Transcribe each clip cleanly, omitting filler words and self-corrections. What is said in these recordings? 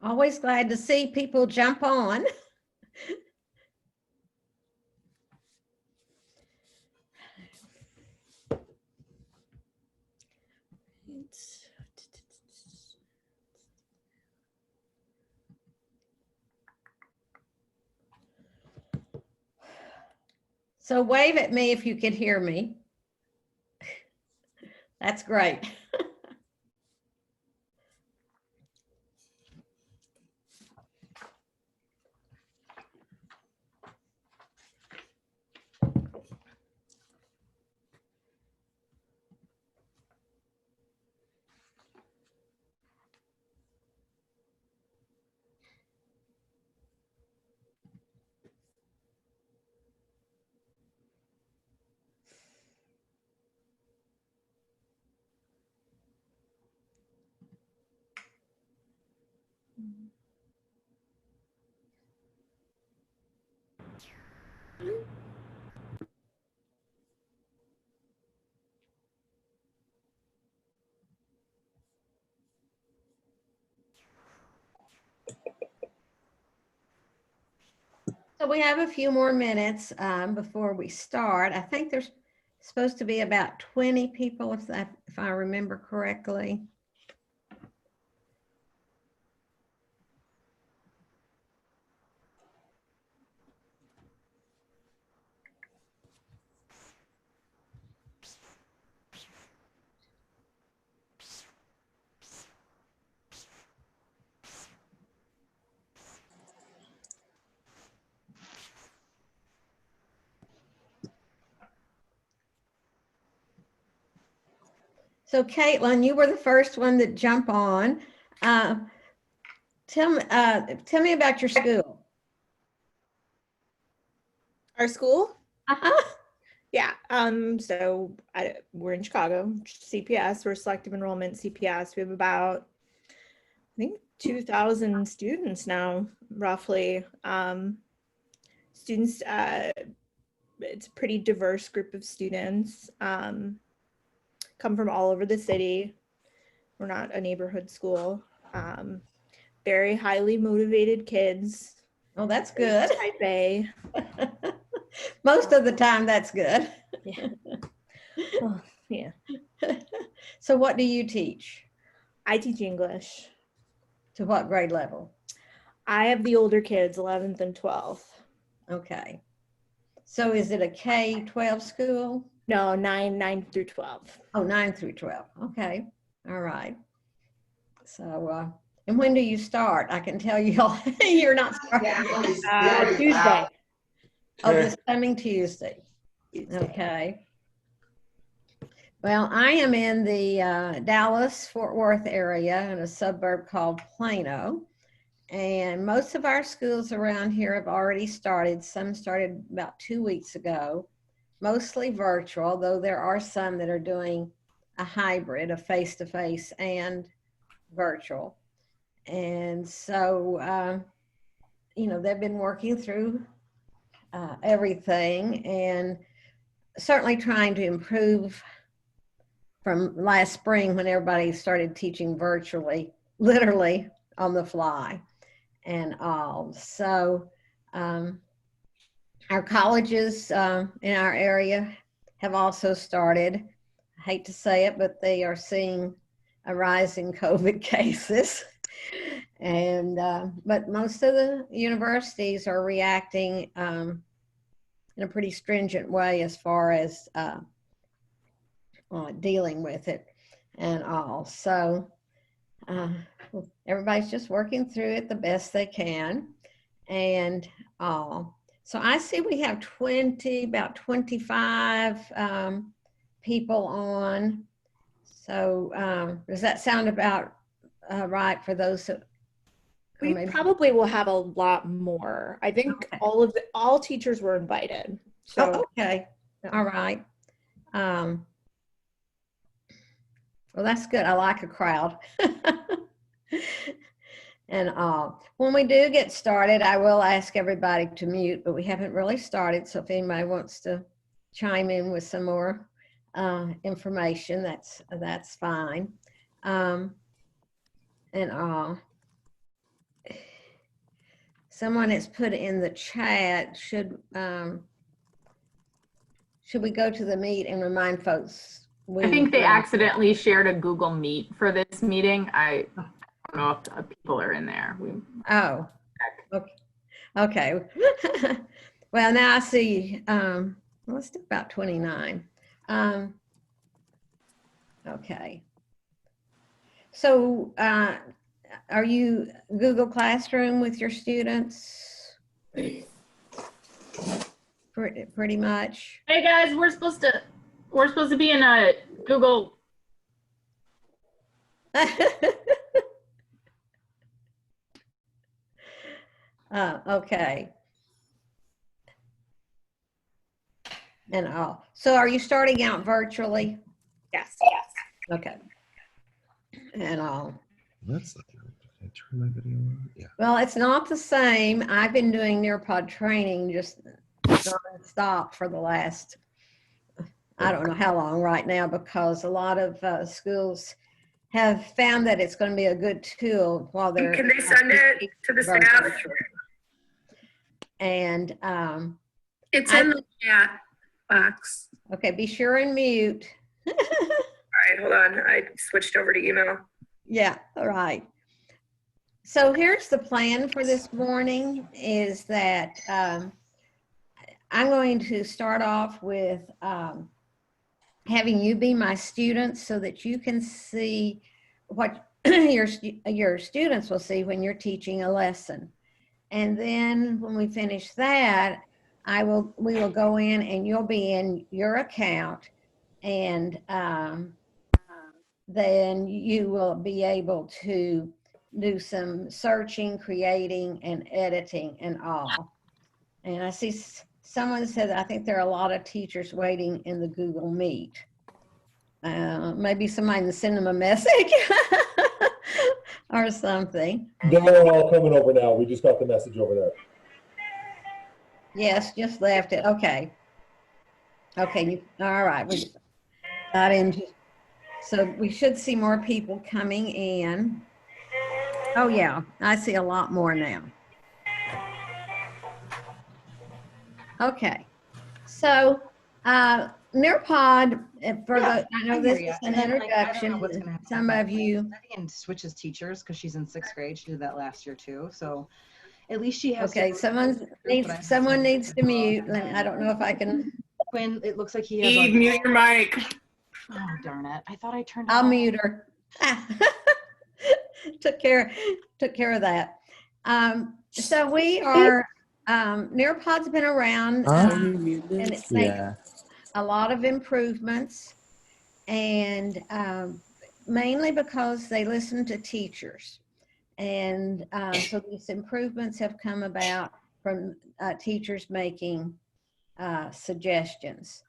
Always glad to see people jump on. So wave at me if you could hear me. That's great. So we have a few more minutes before we start. I think there's supposed to be about 20 people, if I remember correctly. So Caitlin, you were the first one to jump on. Tell me about your school. Our school? Uh-huh. Yeah. We're in Chicago, CPS. We're selective enrollment CPS. We have about, I think, 2,000 students now, roughly. Students, it's a pretty diverse group of students. Come from all over the city. We're not a neighborhood school. Very highly motivated kids. Oh, that's good. Type A. Most of the time, that's good. Yeah. Oh, yeah. So what do you teach? I teach English. To what grade level? I have the older kids, 11th and 12th. Okay. So is it a K-12 school? No, 9 through 12. Oh, 9 through 12. Okay. All right. So, and when do you start? I can tell you you're not starting. Tuesday. Oh, this coming Tuesday. Okay. Well, I am in the Dallas-Fort Worth area in a suburb called Plano. And most of our schools around here have already started. Some started about 2 weeks ago, mostly virtual, though there are some that are doing a hybrid of face-to-face and virtual. And so, they've been working through everything and certainly trying to improve from last spring when everybody started teaching virtually, literally on the fly and all. So our colleges in our area have also started. I hate to say it, but they are seeing a rise in COVID cases. And but most of the universities are reacting in a pretty stringent way as far as dealing with it and all. So everybody's just working through it the best they can. And so I see we have about 25 people on. So does that sound about right for those that we probably will have a lot more. I think okay. all teachers were invited. So okay. All right. Well, that's good. I like a crowd. And when we do get started, I will ask everybody to mute, but we haven't really started. So if anybody wants to chime in with some more information, that's fine. And someone has put in the chat, should we go to the meet and remind folks? I think they accidentally shared a Google Meet for this meeting. I don't know if people are in there. Oh, okay. Well, now I see, let's do about 29. Okay. So are you Google Classroom with your students? Pretty much. Hey guys, we're supposed to be in a Google. Okay. And all. So are you starting out virtually? Yes. Okay. And all. That's not the right. Did I turn my video on? Yeah. Well, it's not the same. I've been doing Nearpod training just non-stop for the last, I don't know how long right now, because a lot of schools have found that it's going to be a good tool while they're. Can they send it to the staff? And It's in the chat box. okay, be sure and mute. All right, hold on. I switched over to email. Yeah, all right. So here's the plan for this morning is that I'm going to start off with having you be my students so that you can see what your students will see when you're teaching a lesson. And then when we finish that, we will go in and you'll be in your account, and then you will be able to do some searching, creating, and editing and all. And I see someone said, I think there are a lot of teachers waiting in the Google Meet. Maybe somebody can send them a message or something. They're all coming over now. We just got the message over there. Yes, just left it. Okay. Okay, all right. We got into, so we should see more people coming in. Oh yeah, I see a lot more now. Okay, so Nearpod, I know this is an introduction. Some of you. And switches teachers because she's in 6th grade. She did that last year too. So at least she has. Okay, someone needs to mute. I don't know if I can. When it looks like he has. Eve, mute your mic. Oh darn it! I thought I turned. I'll mute her. Took care of that. So we are. Nearpod's been around, and it's made a lot of improvements, and mainly because they listen to teachers. And so these improvements have come about from teachers making suggestions.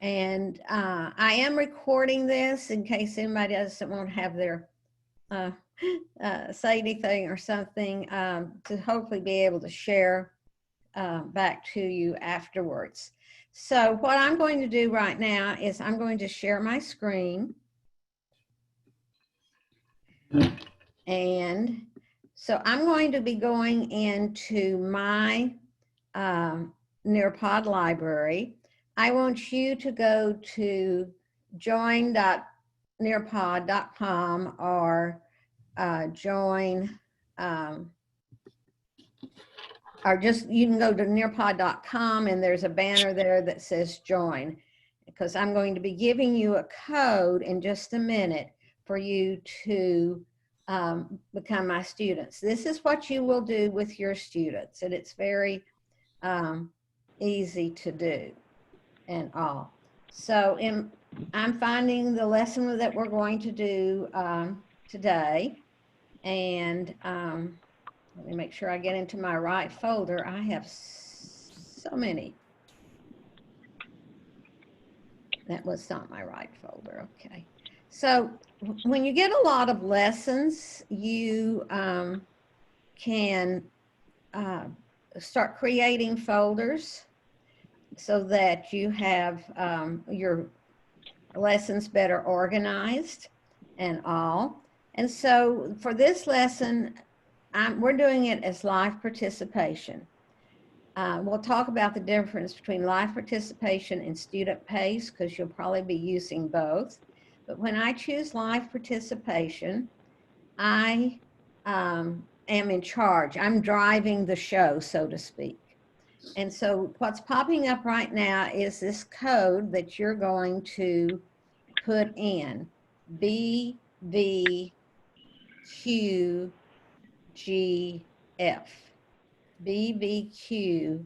And I am recording this in case anybody doesn't want to have their say anything or something, to hopefully be able to share back to you afterwards. So what I'm going to do right now is I'm going to share my screen. And so I'm going to be going into my Nearpod library. I want you to go to join.nearpod.com or join, or just, you can go to nearpod.com and there's a banner there that says join, because I'm going to be giving you a code in just a minute for you to become my students. This is what you will do with your students, and it's very easy to do and all. So I'm finding the lesson that we're going to do today, and let me make sure I get into my right folder. I have so many. That was not my right folder. Okay. So when you get a lot of lessons, you can start creating folders so that you have your lessons better organized and all. And so for this lesson, we're doing it as live participation. We'll talk about the difference between live participation and student pace because you'll probably be using both. But when I choose live participation, I am in charge. I'm driving the show, so to speak. And so what's popping up right now is this code that you're going to put in, BVQGF. BVQGF.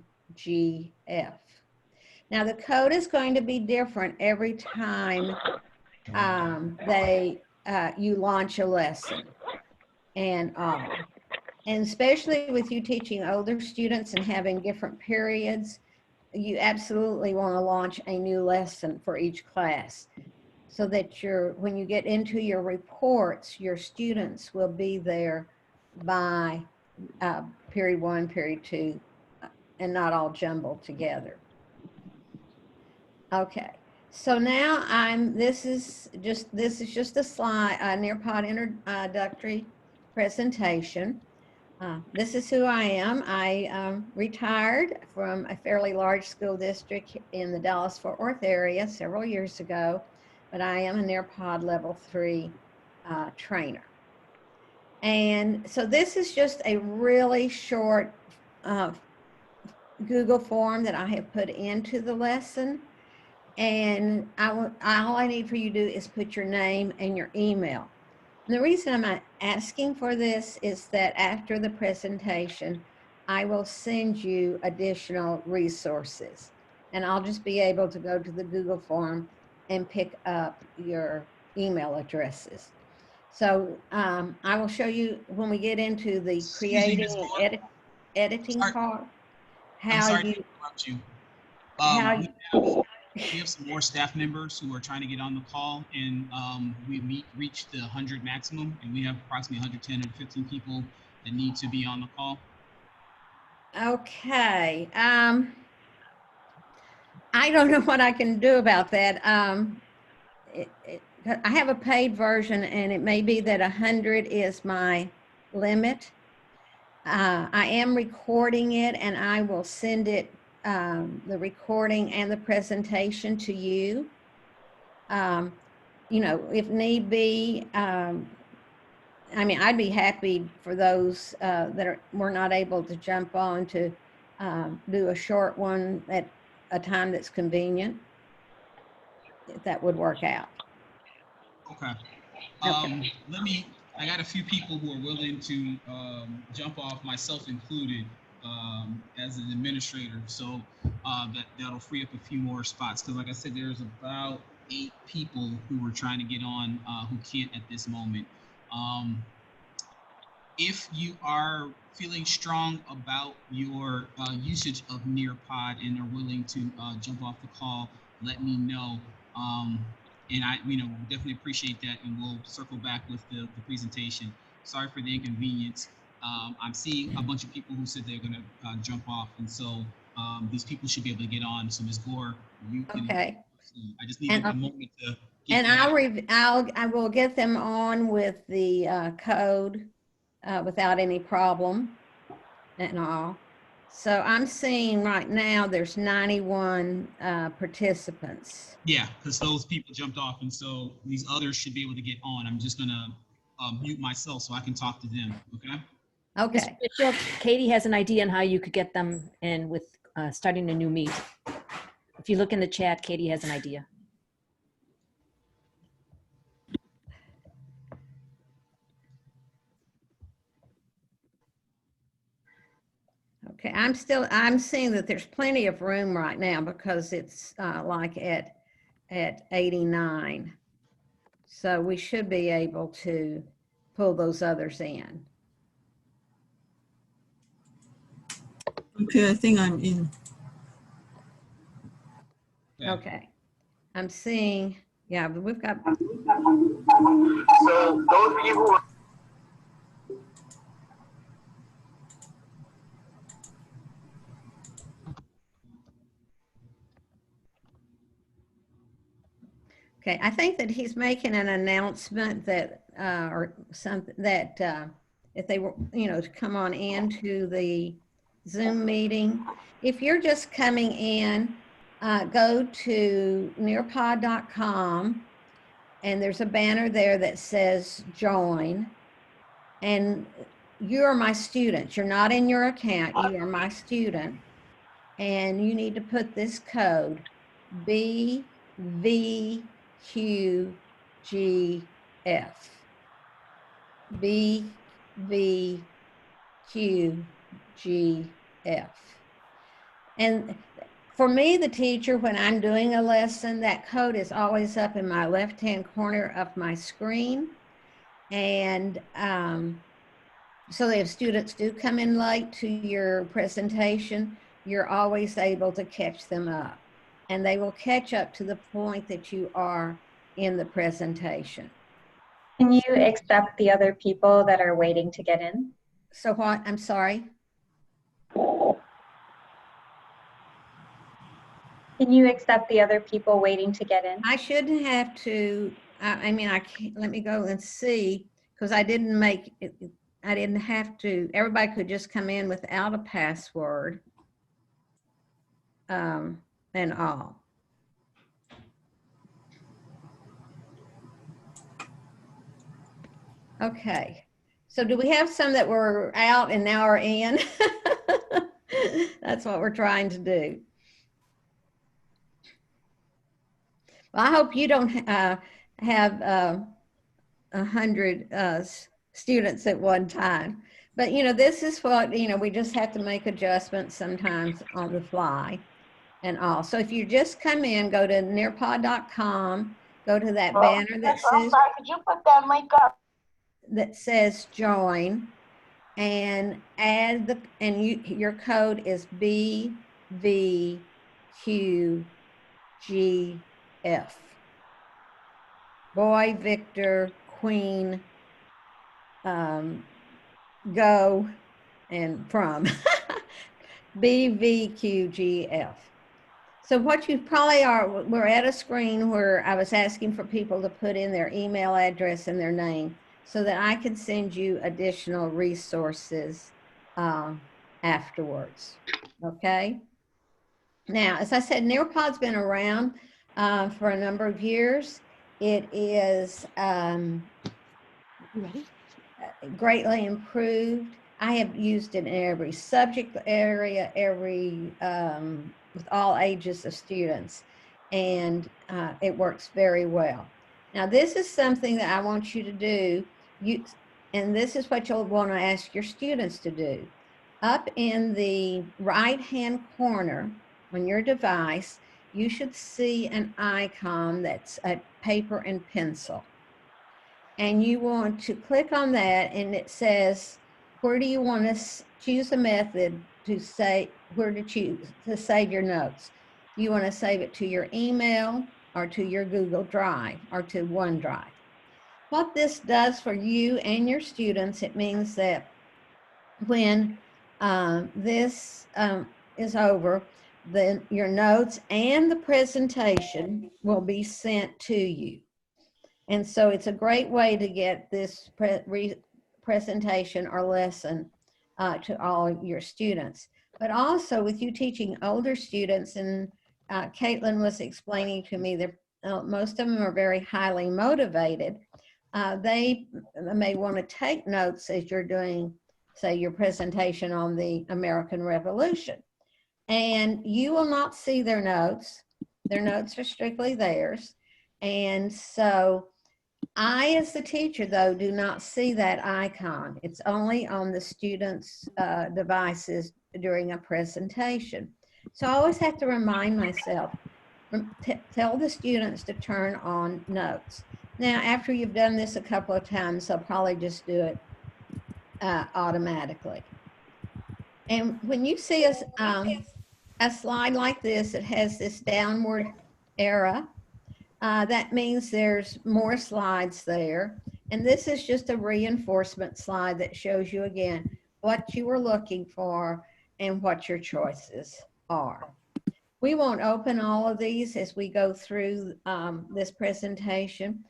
Now the code is going to be different every time you launch a lesson, and especially with you teaching older students and having different periods, you absolutely want to launch a new lesson for each class so that when you get into your reports, your students will be there by period 1, period 2, and not all jumbled together. Okay, so now this is just a slide, Nearpod introductory presentation. This is who I am. I retired from a fairly large school district in the Dallas-Fort Worth area several years ago, but I am a Nearpod level 3 trainer. And so this is just a really short Google form that I have put into the lesson. And all I need for you to do is put your name and your email. And the reason I'm asking for this is that after the presentation, I will send you additional resources. And I'll just be able to go to the Google form and pick up your email addresses. So I will show you when we get into the creating and editing part, how you. To interrupt you. We have some more staff members who are trying to get on the call, and we reached the 100 maximum, and we have approximately 110 or 15 people that need to be on the call. Okay. I don't know what I can do about that. I have a paid version, and it may be that 100 is my limit. I am recording it, and I will send it, the recording and the presentation to you. You know, if need be, I mean, I'd be happy for those that were not able to jump on to do a short one at a time that's convenient, if that would work out. Okay. Okay. I got a few people who are willing to jump off, myself included, as an administrator. So that'll free up a few more spots. Because like I said, there's about 8 people who are trying to get on who can't at this moment. If you are feeling strong about your usage of Nearpod and are willing to jump off the call, let me know. And I, definitely appreciate that, and we'll circle back with the presentation. Sorry for the inconvenience. I'm seeing a bunch of people who said they're going to jump off, and so these people should be able to get on. So Ms. Gore, you can. Okay. I just need a moment to. And I will get them on with the code without any problem and all. So I'm seeing right now there's 91 participants. Yeah, because those people jumped off, and so these others should be able to get on. I'm just gonna mute myself so I can talk to them. Okay. Okay. Mitchell, Katie has an idea on how you could get them in with starting a new meet. If you look in the chat, Katie has an idea. Okay, I'm seeing that there's plenty of room right now because it's like at 89. So we should be able to pull those others in. Okay, I think I'm in. Okay, I'm seeing, yeah, but we've got. So those of you who are Okay, I think that he's making an announcement that, or something that if they were, to come on into the Zoom meeting. If you're just coming in, go to nearpod.com, and there's a banner there that says join. And you are my student. You're not in your account. You are my student. And you need to put this code, BVQGF. BVQGF. And for me, the teacher, when I'm doing a lesson, that code is always up in my left-hand corner of my screen. And so that if students do come in late to your presentation, you're always able to catch them up. And they will catch up to the point that you are in the presentation. Can you accept the other people that are waiting to get in? So what? I'm sorry? Can you accept the other people waiting to get in? I shouldn't have to, I mean, I can't, let me go and see, because I didn't make it, I didn't have to, everybody could just come in without a password and all. Okay, so do we have some that were out and now are in? That's what we're trying to do. Well, I hope you don't have 100 students at one time. But, this is what, we just have to make adjustments sometimes on the fly and all. So if you just come in, go to nearpod.com, go to that banner that says, could you put that link up? That says join, and add the, and your code is BVQGF. Boy, Victor, Queen, go, and from. BVQGF. So what you probably are, we're at a screen where I was asking for people to put in their email address and their name so that I can send you additional resources afterwards. Okay. Now, as I said, Nearpod's been around for a number of years. It is greatly improved. I have used it in every subject area, with all ages of students, and it works very well. Now, this is something that I want you to do, and this is what you'll want to ask your students to do. Up in the right-hand corner on your device, you should see an icon that's a paper and pencil. And you want to click on that, and it says, where do you want to choose a method to say where to choose to save your notes? Do you want to save it to your email or to your Google Drive or to OneDrive? What this does for you and your students, it means that when this is over, then your notes and the presentation will be sent to you. And so it's a great way to get this presentation or lesson to all your students. But also with you teaching older students, and Caitlin was explaining to me that most of them are very highly motivated. They may want to take notes as you're doing, say, your presentation on the American Revolution. And you will not see their notes. Their notes are strictly theirs. And so I, as the teacher, though, do not see that icon. It's only on the students' devices during a presentation. So I always have to remind myself, tell the students to turn on notes. Now, after you've done this a couple of times, they'll probably just do it automatically. And when you see a slide like this, it has this downward arrow. That means there's more slides there. And this is just a reinforcement slide that shows you again what you were looking for and what your choices are. We won't open all of these as we go through this presentation.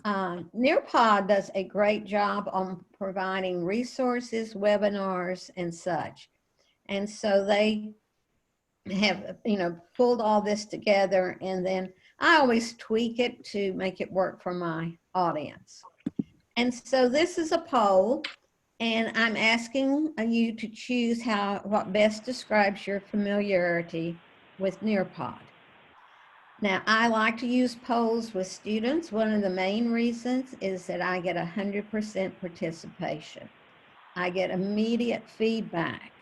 Nearpod does a great job on providing resources, webinars, and such. And so they have, pulled all this together, and then I always tweak it to make it work for my audience. And so this is a poll, and I'm asking you to choose what best describes your familiarity with Nearpod. Now, I like to use polls with students. One of the main reasons is that I get 100% participation. I get immediate feedback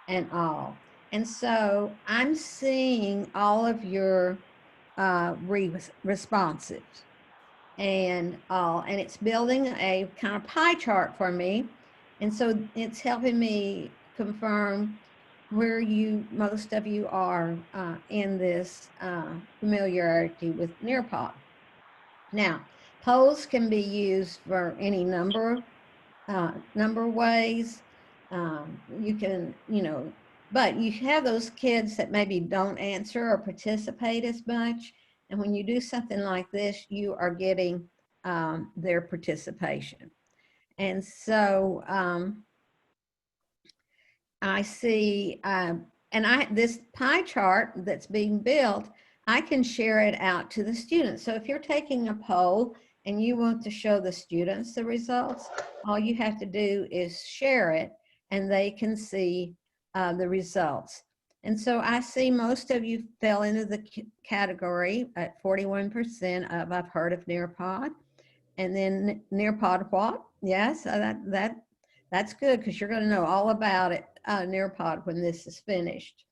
and all. And so I'm seeing all of your responses and all, and it's building a kind of pie chart for me. And so it's helping me confirm where most of you are in this familiarity with Nearpod. Now, polls can be used for any number of ways. You can, but you have those kids that maybe don't answer or participate as much. And when you do something like this, you are getting their participation. And so I see, this pie chart that's being built, I can share it out to the students. So if you're taking a poll and you want to show the students the results, all you have to do is share it and they can see the results. And so I see most of you fell into the category at 41% of I've heard of Nearpod. And then Nearpod what? Yes, that's good, because you're going to know all about it, Nearpod, when this is finished.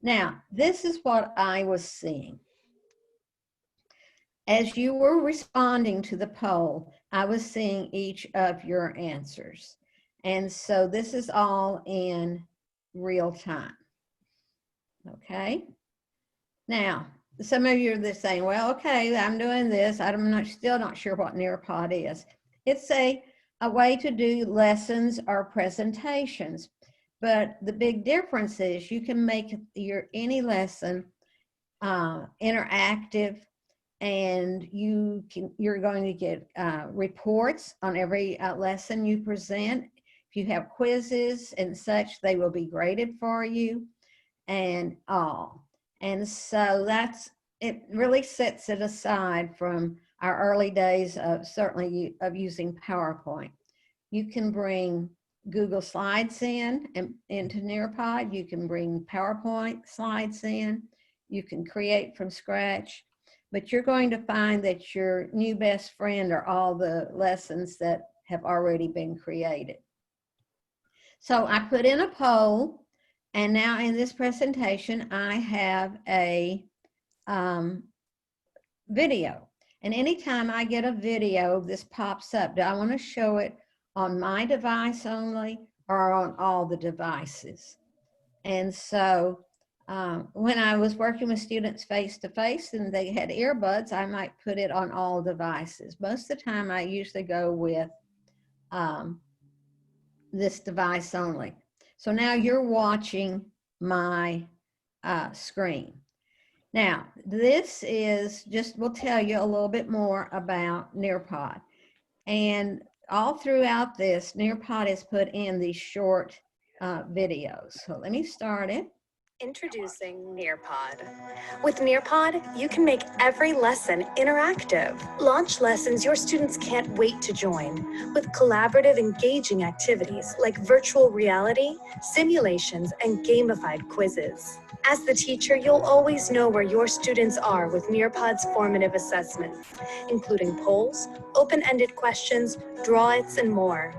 Now, this is what I was seeing. As you were responding to the poll, I was seeing each of your answers. And so this is all in real time. Okay. Now, some of you are saying, well, okay, I'm doing this. Still not sure what Nearpod is. It's a way to do lessons or presentations. But the big difference is you can make any lesson interactive, and you're going to get reports on every lesson you present. If you have quizzes and such, they will be graded for you and all. And so it really sets it aside from our early days of using PowerPoint. You can bring Google Slides into Nearpod. You can bring PowerPoint slides in. You can create from scratch, but you're going to find that your new best friend are all the lessons that have already been created. So I put in a poll, and now in this presentation, I have a video. And anytime I get a video, this pops up. Do I want to show it on my device only or on all the devices? And so when I was working with students face-to-face and they had earbuds, I might put it on all devices. Most of the time, I usually go with this device only. So now you're watching my screen. Now, this will tell you a little bit more about Nearpod. And all throughout this, Nearpod has put in these short videos. So let me start it. Introducing Nearpod. With Nearpod, you can make every lesson interactive. Launch lessons your students can't wait to join with collaborative, engaging activities like virtual reality, simulations, and gamified quizzes. As the teacher, you'll always know where your students are with Nearpod's formative assessment, including polls, open-ended questions, draw-its, and more.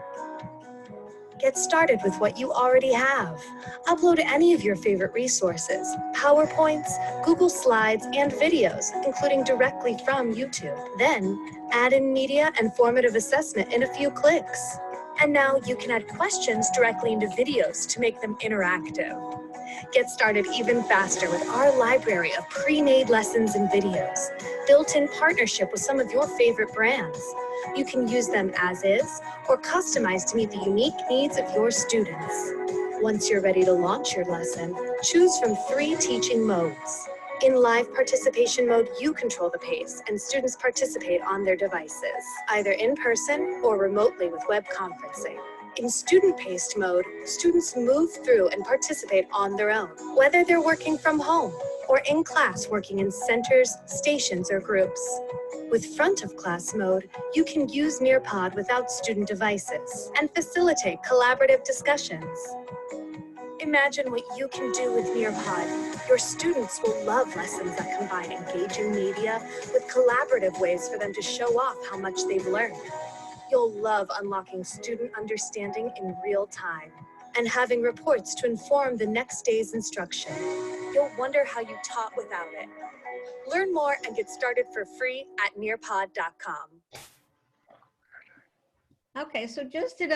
Get started with what you already have. Upload any of your favorite resources, PowerPoints, Google Slides, and videos, including directly from YouTube. Then, add in media and formative assessment in a few clicks. And now you can add questions directly into videos to make them interactive. Get started even faster with our library of pre-made lessons and videos, built in partnership with some of your favorite brands. You can use them as is or customize to meet the unique needs of your students. Once you're ready to launch your lesson, choose from 3 teaching modes: In live participation mode, you control the pace and students participate on their devices, either in person or remotely with web conferencing. In student-paced mode, students move through and participate on their own, whether they're working from home or in class working in centers, stations, or groups. With front-of-class mode, you can use Nearpod without student devices and facilitate collaborative discussions. Imagine what you can do with Nearpod. Your students will love lessons that combine engaging media with collaborative ways for them to show off how much they've learned. You'll love unlocking student understanding in real time and having reports to inform the next day's instruction. You'll wonder how you taught without it. Learn more and get started for free at nearpod.com. Okay, so just in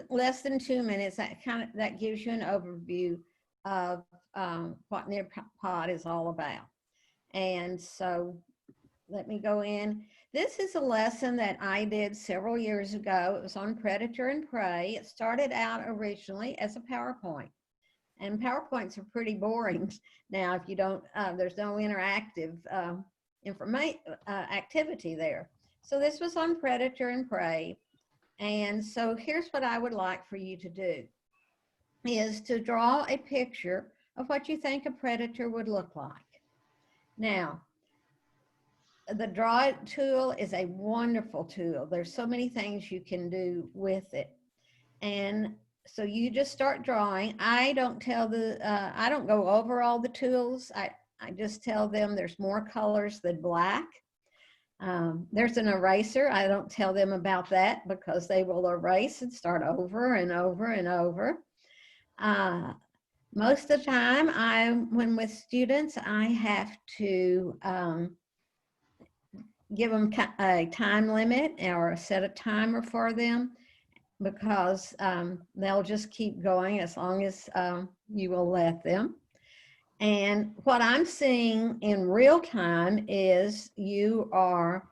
less than 2 minutes, that gives you an overview of what Nearpod is all about. And so let me go in. This is a lesson that I did several years ago. It was on Predator and Prey. It started out originally as a PowerPoint. And PowerPoints are pretty boring now if you don't, there's no interactive activity there. So this was on Predator and Prey. And so here's what I would like for you to do, is to draw a picture of what you think a predator would look like. Now, the Draw It tool is a wonderful tool. There's so many things you can do with it. And so you just start drawing. I don't go over all the tools. I just tell them there's more colors than black. There's an eraser. I don't tell them about that because they will erase and start over and over and over. Most of the time, when with students, I have to give them a time limit or set a timer for them because they'll just keep going as long as you will let them. And what I'm seeing in real time is your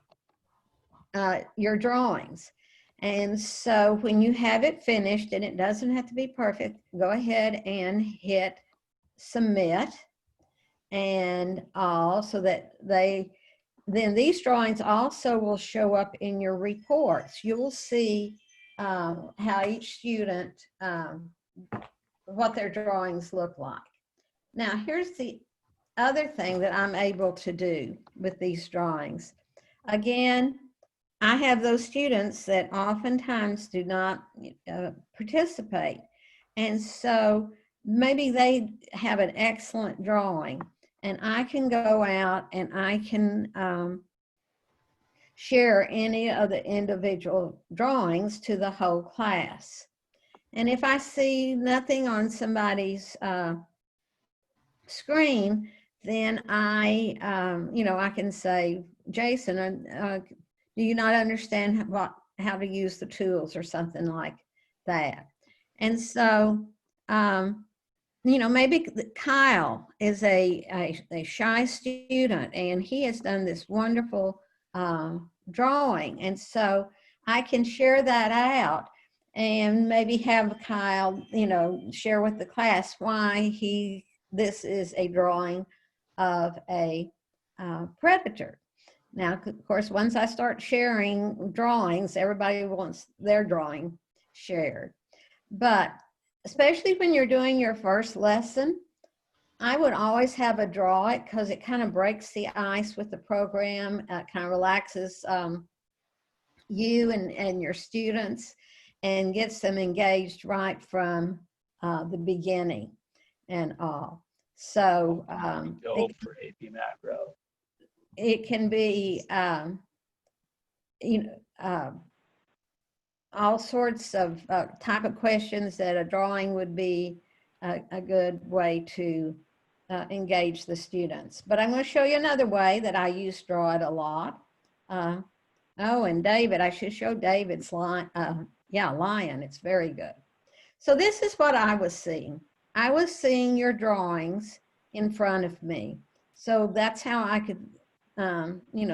drawings. And so when you have it finished, and it doesn't have to be perfect, go ahead and hit submit and all, so that then these drawings also will show up in your reports. You will see how each student, what their drawings look like. Now, here's the other thing that I'm able to do with these drawings. Again, I have those students that oftentimes do not participate. And so maybe they have an excellent drawing, and I can go out and I can share any of the individual drawings to the whole class. And if I see nothing on somebody's screen, then I can say, Jason, do you not understand how to use the tools or something like that? And so, maybe Kyle is a shy student and he has done this wonderful drawing. And so I can share that out and maybe have Kyle, share with the class why this is a drawing of a predator. Now, of course, once I start sharing drawings, everybody wants their drawing shared. But especially when you're doing your first lesson, I would always have a draw it because it kind of breaks the ice with the program, kind of relaxes you and your students and gets them engaged right from the beginning and all. So for AP Macro. It can be, all sorts of type of questions that a drawing would be a good way to engage the students. But I'm going to show you another way that I use Draw It a lot. And David, I should show David's lion. It's very good. So this is what I was seeing. I was seeing your drawings in front of me. So that's how I could,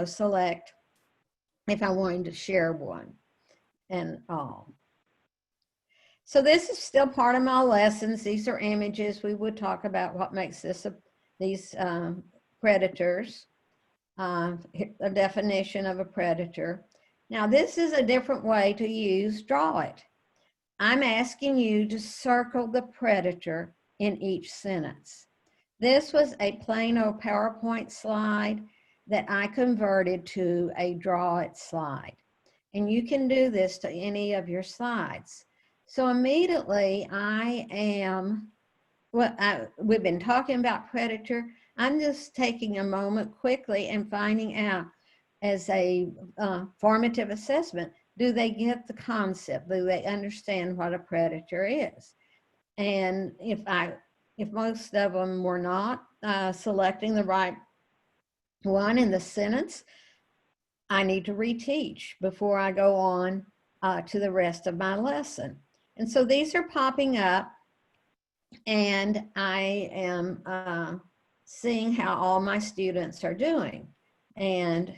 select if I wanted to share one and all. So this is still part of my lessons. These are images. We would talk about what makes these predators, a definition of a predator. Now, this is a different way to use draw it. I'm asking you to circle the predator in each sentence. This was a Plano PowerPoint slide that I converted to a draw it slide. And you can do this to any of your slides. So immediately we've been talking about predator. I'm just taking a moment quickly and finding out as a formative assessment, do they get the concept? Do they understand what a predator is? And if most of them were not selecting the right one in the sentence, I need to reteach before I go on to the rest of my lesson. And so these are popping up, and I am seeing how all my students are doing. And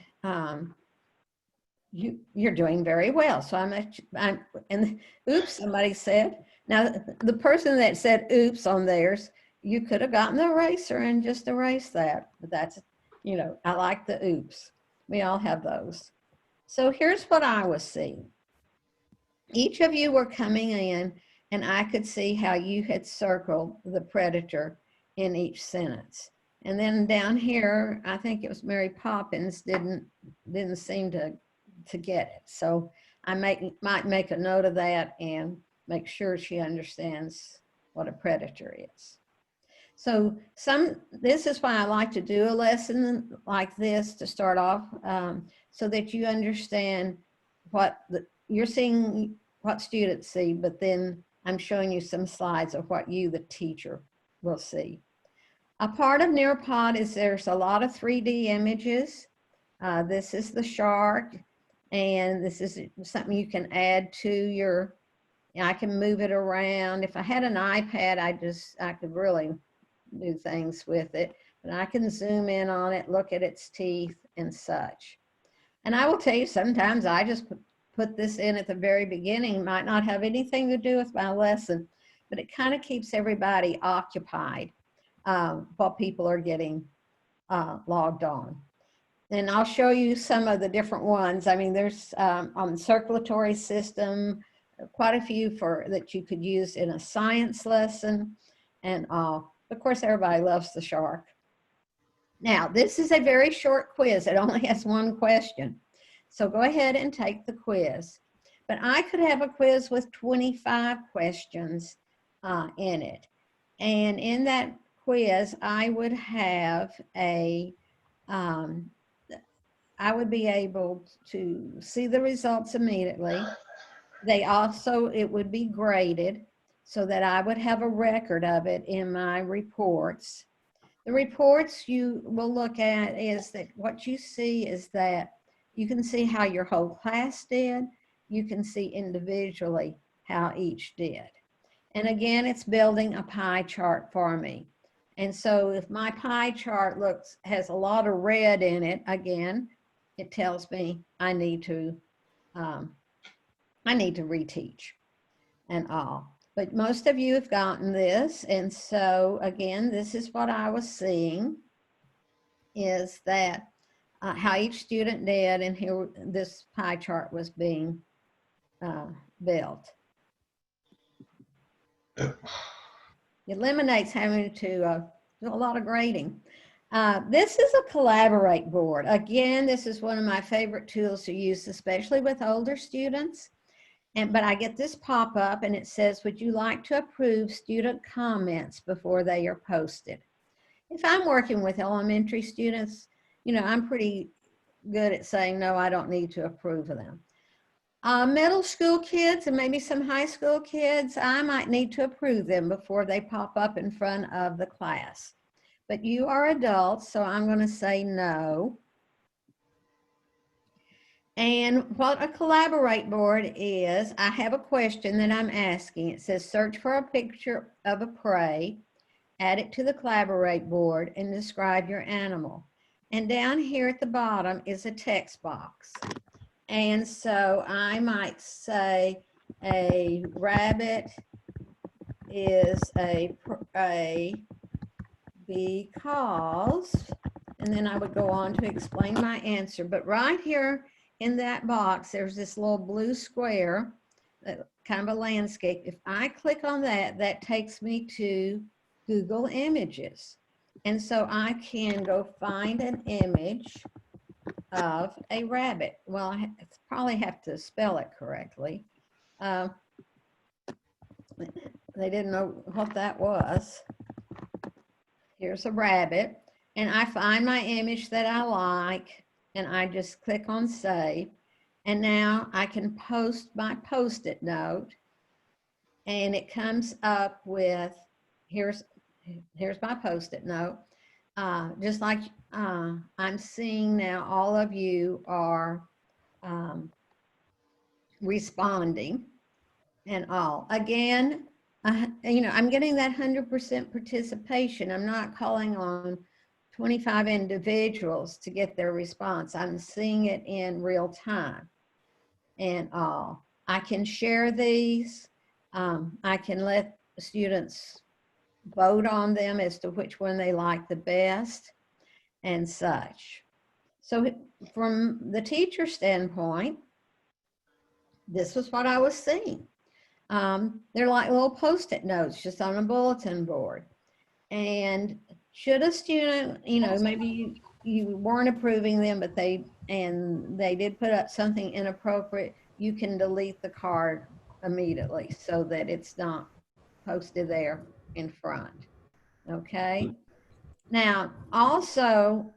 you're doing very well. So and oops, somebody said. Now, the person that said oops on theirs, you could have gotten the eraser and just erased that. But that's, I like the oops. We all have those. So here's what I was seeing. Each of you were coming in, and I could see how you had circled the predator in each sentence. And then down here, I think it was Mary Poppins didn't seem to get it. So I might make a note of that and make sure she understands what a predator is. So this is why I like to do a lesson like this to start off, so that you understand you're seeing what students see, but then I'm showing you some slides of what you, the teacher, will see. A part of Nearpod is there's a lot of 3D images. This is the shark, and this is something you can add to your, I can move it around. If I had an iPad, I could really do things with it, but I can zoom in on it, look at its teeth and such. And I will tell you, sometimes I just put this in at the very beginning. It might not have anything to do with my lesson, but it kind of keeps everybody occupied while people are getting logged on. And I'll show you some of the different ones. I mean, there's on the circulatory system, quite a few that you could use in a science lesson. And of course, everybody loves the shark. Now, this is a very short quiz. It only has one question. So go ahead and take the quiz. But I could have a quiz with 25 questions in it. And in that quiz, I would have I would be able to see the results immediately. It would be graded so that I would have a record of it in my reports. The reports you will look at is that what you see is that you can see how your whole class did. You can see individually how each did. And again, it's building a pie chart for me. And so if my pie chart has a lot of red in it, again, it tells me I need to reteach and all. But most of you have gotten this. And so again, this is what I was seeing, is that how each student did, and here this pie chart was being built. It eliminates having to do a lot of grading. This is a collaborate board. Again, this is one of my favorite tools to use, especially with older students. But I get this pop-up and it says, would you like to approve student comments before they are posted? If I'm working with elementary students, I'm pretty good at saying, no, I don't need to approve of them. Middle school kids and maybe some high school kids, I might need to approve them before they pop up in front of the class. But you are adults, so I'm going to say no. And what a collaborate board is, I have a question that I'm asking. It says, search for a picture of a prey, add it to the collaborate board, and describe your animal. And down here at the bottom is a text box. And so I might say a rabbit is a prey because and then I would go on to explain my answer. But right here in that box, there's this little blue square, kind of a landscape. If I click on that, that takes me to Google Images. And so I can go find an image of a rabbit. Well, I probably have to spell it correctly. They didn't know what that was. Here's a rabbit, and I find my image that I like, and I just click on save. And now I can post my Post-it note, and it comes up with, here's my Post-it note. Just like I'm seeing now, all of you are responding and all. Again, I'm getting that 100% participation. I'm not calling on 25 individuals to get their response. I'm seeing it in real time and all. I can share these. I can let students vote on them as to which one they like the best and such. So from the teacher standpoint, this was what I was seeing. They're like little Post-it notes just on a bulletin board. And should a student, maybe you weren't approving them, but they did put up something inappropriate, you can delete the card immediately so that it's not posted there in front. Okay. Now, also,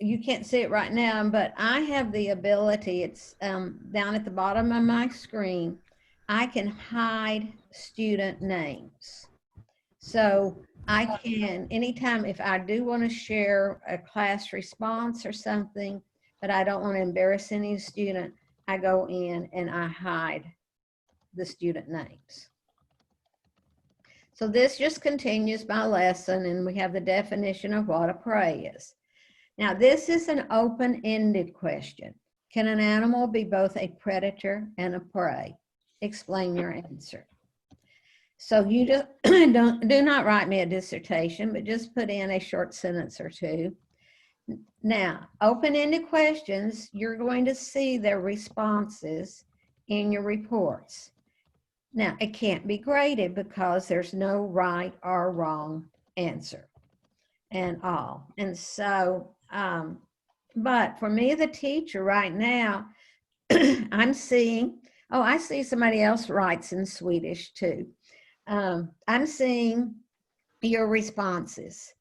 you can't see it right now, but I have the ability, it's down at the bottom of my screen, I can hide student names. So I can, anytime if I do want to share a class response or something, but I don't want to embarrass any student, I go in and I hide the student names. So this just continues my lesson, and we have the definition of what a prey is. Now, this is an open-ended question. Can an animal be both a predator and a prey? Explain your answer. So you just do not write me a dissertation, but just put in a short sentence or two. Now, open-ended questions, you're going to see their responses in your reports. Now, it can't be graded because there's no right or wrong answer and all. And so, but for me, the teacher right now, I'm seeing, oh, I see somebody else writes in Swedish too. I'm seeing your responses.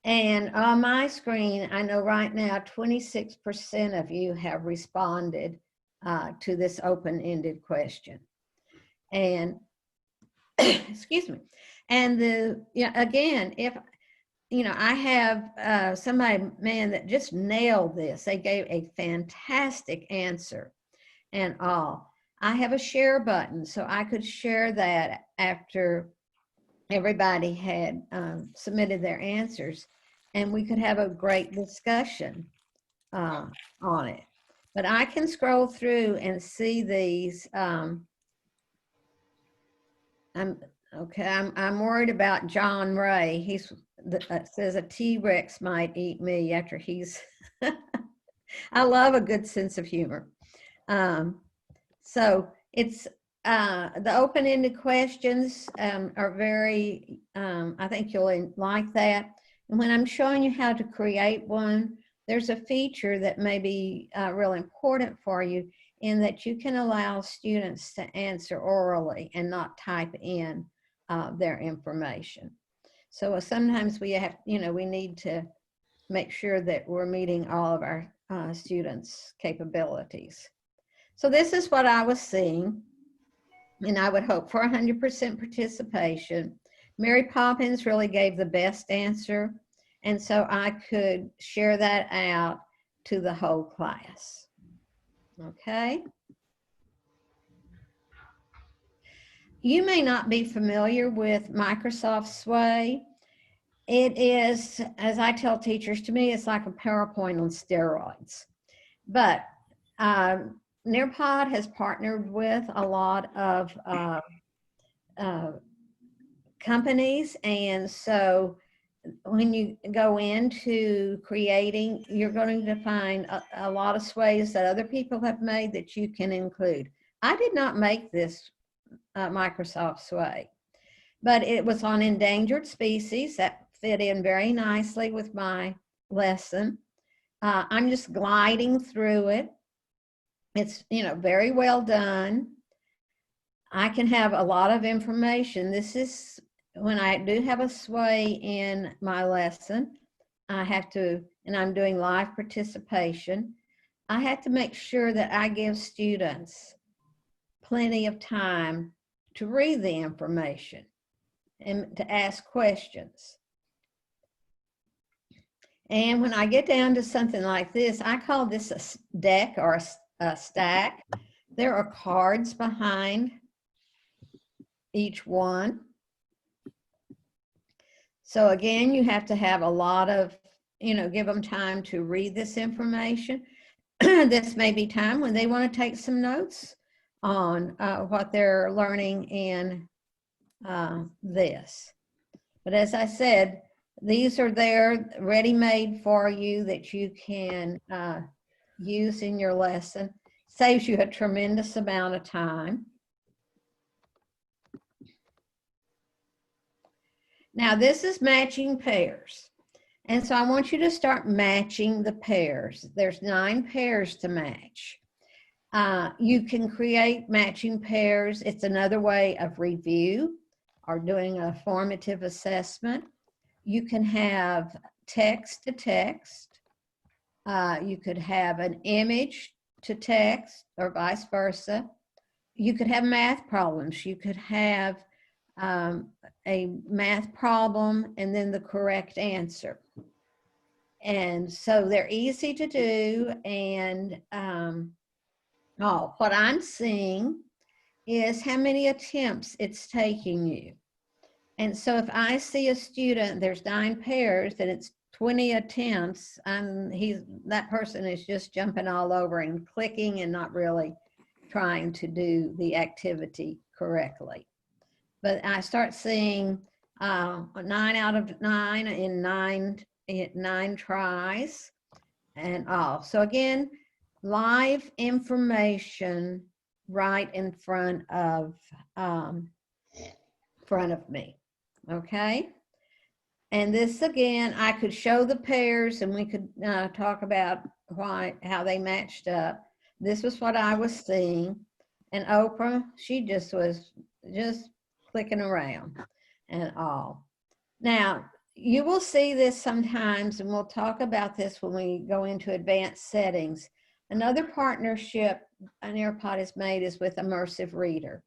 And on my screen, I know right now 26% of you have responded to this open-ended question. And excuse me. And again, if I have somebody, man, that just nailed this. They gave a fantastic answer and all. I have a share button, so I could share that after everybody had submitted their answers, and we could have a great discussion on it. But I can scroll through and see these. I'm worried about John Ray. He's says a T-Rex might eat me after he's. I love a good sense of humor. So it's the open-ended questions are very. I think you'll like that. And when I'm showing you how to create one, there's a feature that may be real important for you, in that you can allow students to answer orally and not type in their information. So sometimes we have, we need to make sure that we're meeting all of our students' capabilities. So this is what I was seeing, and I would hope for 100% participation. Mary Poppins really gave the best answer, and so I could share that out to the whole class. Okay. You may not be familiar with Microsoft Sway. It is, as I tell teachers, to me, it's like a PowerPoint on steroids. But Nearpod has partnered with a lot of companies, and so when you go into creating, you're going to find a lot of sways that other people have made that you can include. I did not make this Microsoft sway, but it was on endangered species that fit in very nicely with my lesson. I'm just gliding through it. It's, very well done. I can have a lot of information. This is when I do have a sway in my lesson, I have to, and I'm doing live participation, I have to make sure that I give students plenty of time to read the information and to ask questions. And when I get down to something like this, I call this a deck or a stack. There are cards behind each one. So again, you have to have a lot of, give them time to read this information. This may be time when they want to take some notes on what they're learning in this. But as I said, these are there ready-made for you that you can use in your lesson. Saves you a tremendous amount of time. Now this is matching pairs. And so I want you to start matching the pairs. There's 9 pairs to match. You can create matching pairs. It's another way of review or doing a formative assessment. You can have text to text. You could have an image to text or vice versa. You could have math problems. You could have a math problem and then the correct answer. And so they're easy to do. And what I'm seeing is how many attempts it's taking you. And so if I see a student, there's 9 pairs and it's 20 attempts, that person is just jumping all over and clicking and not really trying to do the activity correctly. But I start seeing 9 out of 9 in 9 tries and all. So again, live information right in front of me. Okay. And this again, I could show the pairs and we could talk about how they matched up. This was what I was seeing. And Oprah, she was clicking around and all. Now, you will see this sometimes, and we'll talk about this when we go into advanced settings. Another partnership Nearpod has made is with Immersive Reader.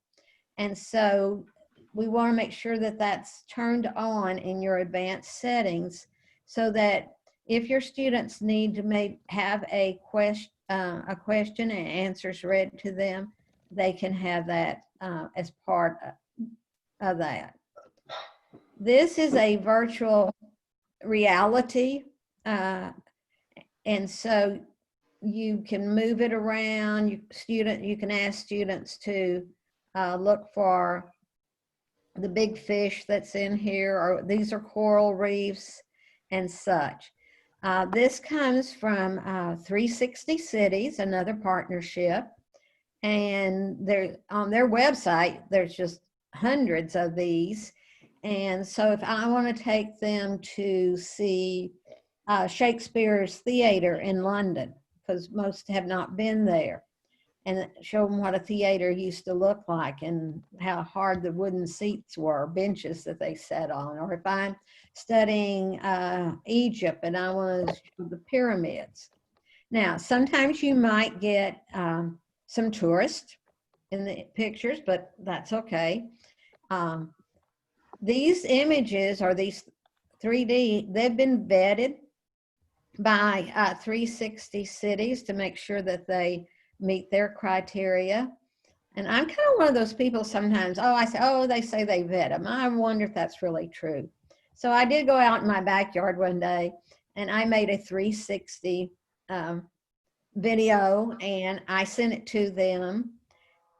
And so we want to make sure that that's turned on in your advanced settings so that if your students need to have a question and answers read to them, they can have that as part of that. This is a virtual reality, and so you can move it around. You can ask students to look for the big fish that's in here, or these are coral reefs and such. This comes from 360 Cities, another partnership, and on their website, there's just hundreds of these. And so if I want to take them to see Shakespeare's Theatre in London, because most have not been there, and show them what a theater used to look like and how hard the wooden seats were, benches that they sat on. Or if I'm studying Egypt and I want to show the pyramids. Now, sometimes you might get some tourists in the pictures, but that's okay. These images are these 3D, they've been vetted by 360 Cities to make sure that they meet their criteria. And I'm kind of one of those people sometimes, they say they vet them. I wonder if that's really true. So I did go out in my backyard one day and I made a 360 video and I sent it to them.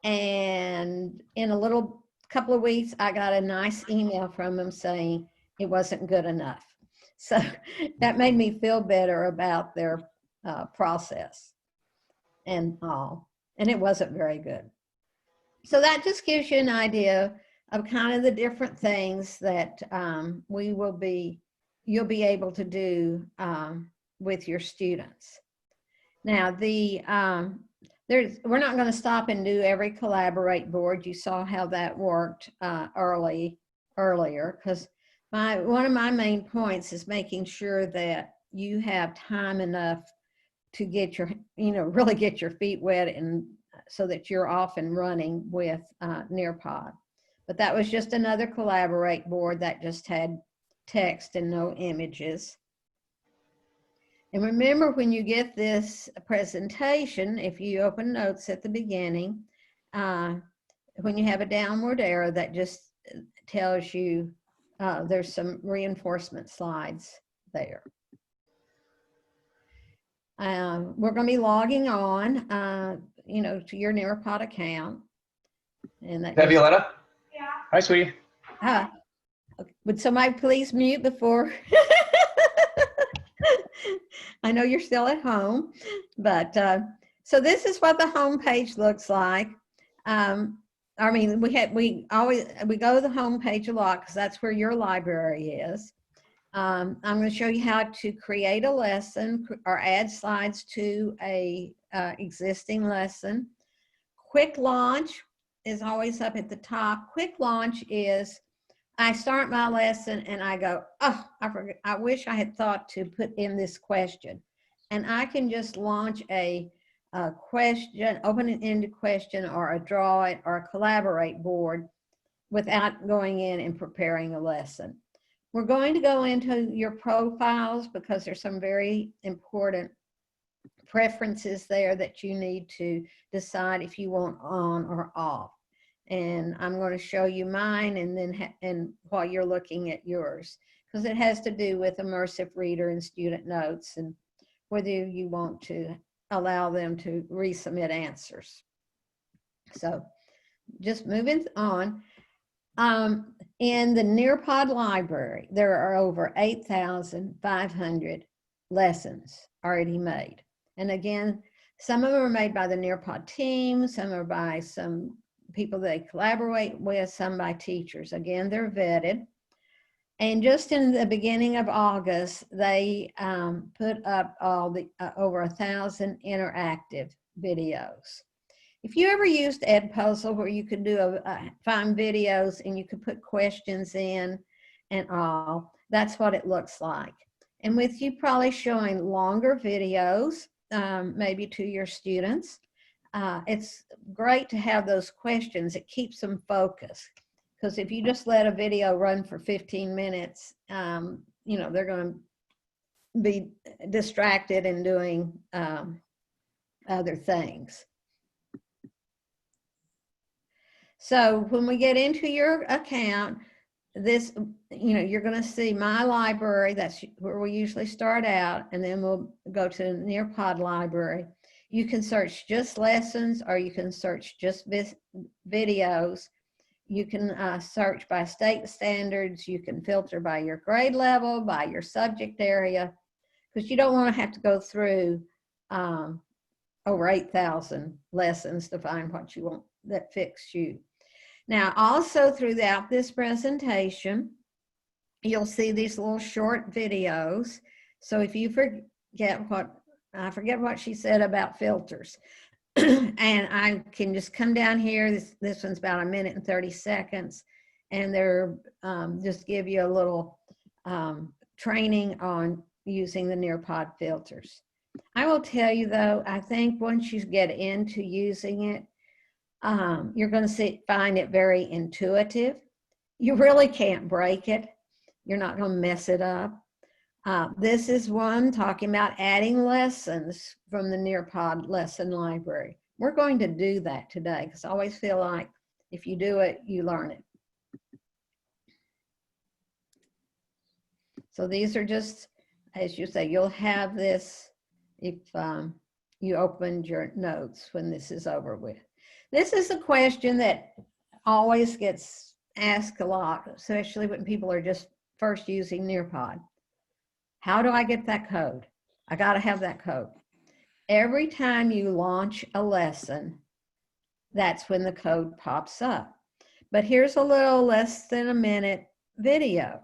And in a couple of weeks, I got a nice email from them saying it wasn't good enough. So that made me feel better about their process and all. And it wasn't very good. So that just gives you an idea of kind of the different things that you'll be able to do with your students. Now, we're not going to stop and do every Collaborate board. You saw how that worked earlier, because one of my main points is making sure that you have time enough to get your, really get your feet wet, and so that you're off and running with Nearpod. But that was just another Collaborate board that just had text and no images. And remember, when you get this presentation, if you open notes at the beginning, when you have a downward arrow, that just tells you there's some reinforcement slides there. We're going to be logging on, to your Nearpod account. And that Violetta? Yeah. Hi, sweetie. Would somebody please mute before? I know you're still at home, but so this is what the home page looks like. I mean, we go to the home page a lot because that's where your library is. I'm going to show you how to create a lesson or add slides to a existing lesson. Quick launch is always up at the top. Quick launch is I start my lesson and I go, oh, I wish I had thought to put in this question. And I can just launch a question, open-ended question, or a draw it or a Collaborate board without going in and preparing a lesson. We're going to go into your profiles because there's some very important preferences there that you need to decide if you want on or off. And I'm going to show you mine, and then while you're looking at yours, because it has to do with immersive reader and student notes and whether you want to allow them to resubmit answers. So just moving on. In the Nearpod library, there are over 8,500 lessons already made. And again, some of them are made by the Nearpod team, some are by some people they collaborate with, some by teachers. Again, they're vetted. And just in the beginning of August, they put up all the over 1,000 interactive videos. If you ever used Edpuzzle, where you could do find videos and you could put questions in and all, that's what it looks like. And with you probably showing longer videos, maybe to your students, it's great to have those questions. It keeps them focused. Because if you just let a video run for 15 minutes, they're going to be distracted and doing other things. So when we get into your account, this, you're going to see My Library. That's where we usually start out, and then we'll go to Nearpod Library. You can search just lessons, or you can search just videos. You can search by state standards. You can filter by your grade level, by your subject area, because you don't want to have to go through over 8,000 lessons to find what you want that fits you. Now, also throughout this presentation, you'll see these little short videos. So if you I forget what she said about filters. And I can just come down here. This one's about 1 minute and 30 seconds. And they're just give you a little training on using the Nearpod filters. I will tell you though, I think once you get into using it, you're going to find it very intuitive. You really can't break it. You're not going to mess it up. This is one talking about adding lessons from the Nearpod lesson library. We're going to do that today because I always feel like if you do it, you learn it. So these are just, as you say, you'll have this if you opened your notes when this is over with. This is a question that always gets asked a lot, especially when people are just first using Nearpod. How do I get that code? I got to have that code. Every time you launch a lesson, that's when the code pops up. But here's a little less than a minute video.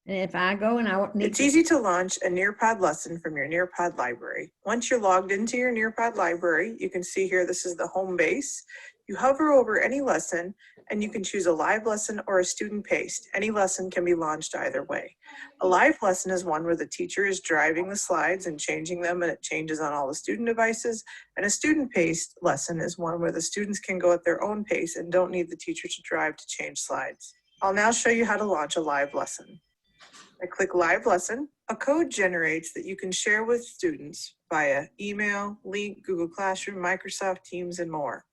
And if I go and I need It's easy to launch a Nearpod lesson from your Nearpod library. Once you're logged into your Nearpod library, you can see here, this is the home base. You hover over any lesson and you can choose a live lesson or a student paced. Any lesson can be launched either way. A live lesson is one where the teacher is driving the slides and changing them, and it changes on all the student devices. And a student paced lesson is one where the students can go at their own pace and don't need the teacher to drive to change slides. I'll now show you how to launch a live lesson. I click live lesson. A code generates that you can share with students via email, link, Google Classroom, Microsoft Teams, and more.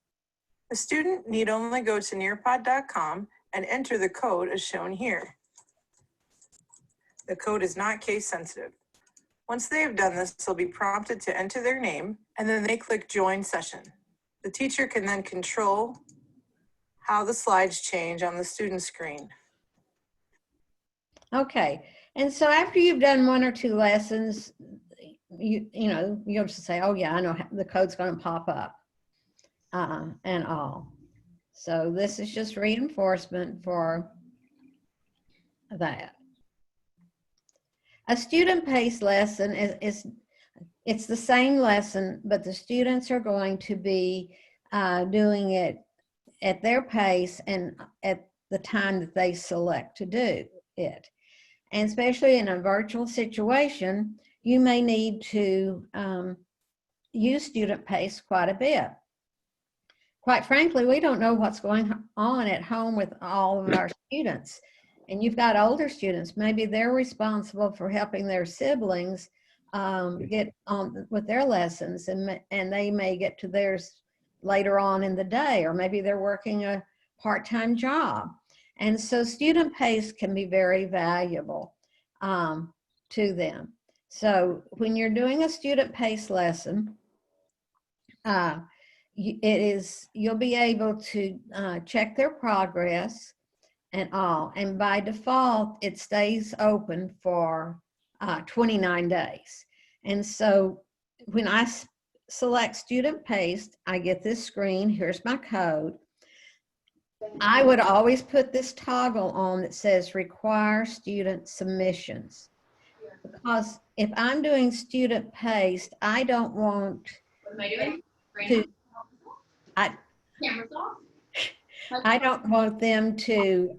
A student need only go to nearpod.com and enter the code as shown here. The code is not case sensitive. Once they have done this, they'll be prompted to enter their name, and then they click join session. The teacher can then control how the slides change on the student screen. Okay, and so after you've done 1 or 2 lessons, you'll just say, oh yeah, I know the code's going to pop up and all. So this is just reinforcement for that. A student-paced lesson it's the same lesson, but the students are going to be doing it at their pace and at the time that they select to do it. And especially in a virtual situation, you may need to use student pace quite a bit. Quite frankly, we don't know what's going on at home with all of our students. And you've got older students, maybe they're responsible for helping their siblings get on with their lessons, and they may get to theirs later on in the day, or maybe they're working a part-time job. And so student pace can be very valuable to them. So when you're doing a student pace lesson, you'll be able to check their progress and all. And by default, it stays open for 29 days. And so when I select student paced, I get this screen. Here's my code. I would always put this toggle on that says require student submissions, because if I'm doing student paced, I don't want to, I don't want them to,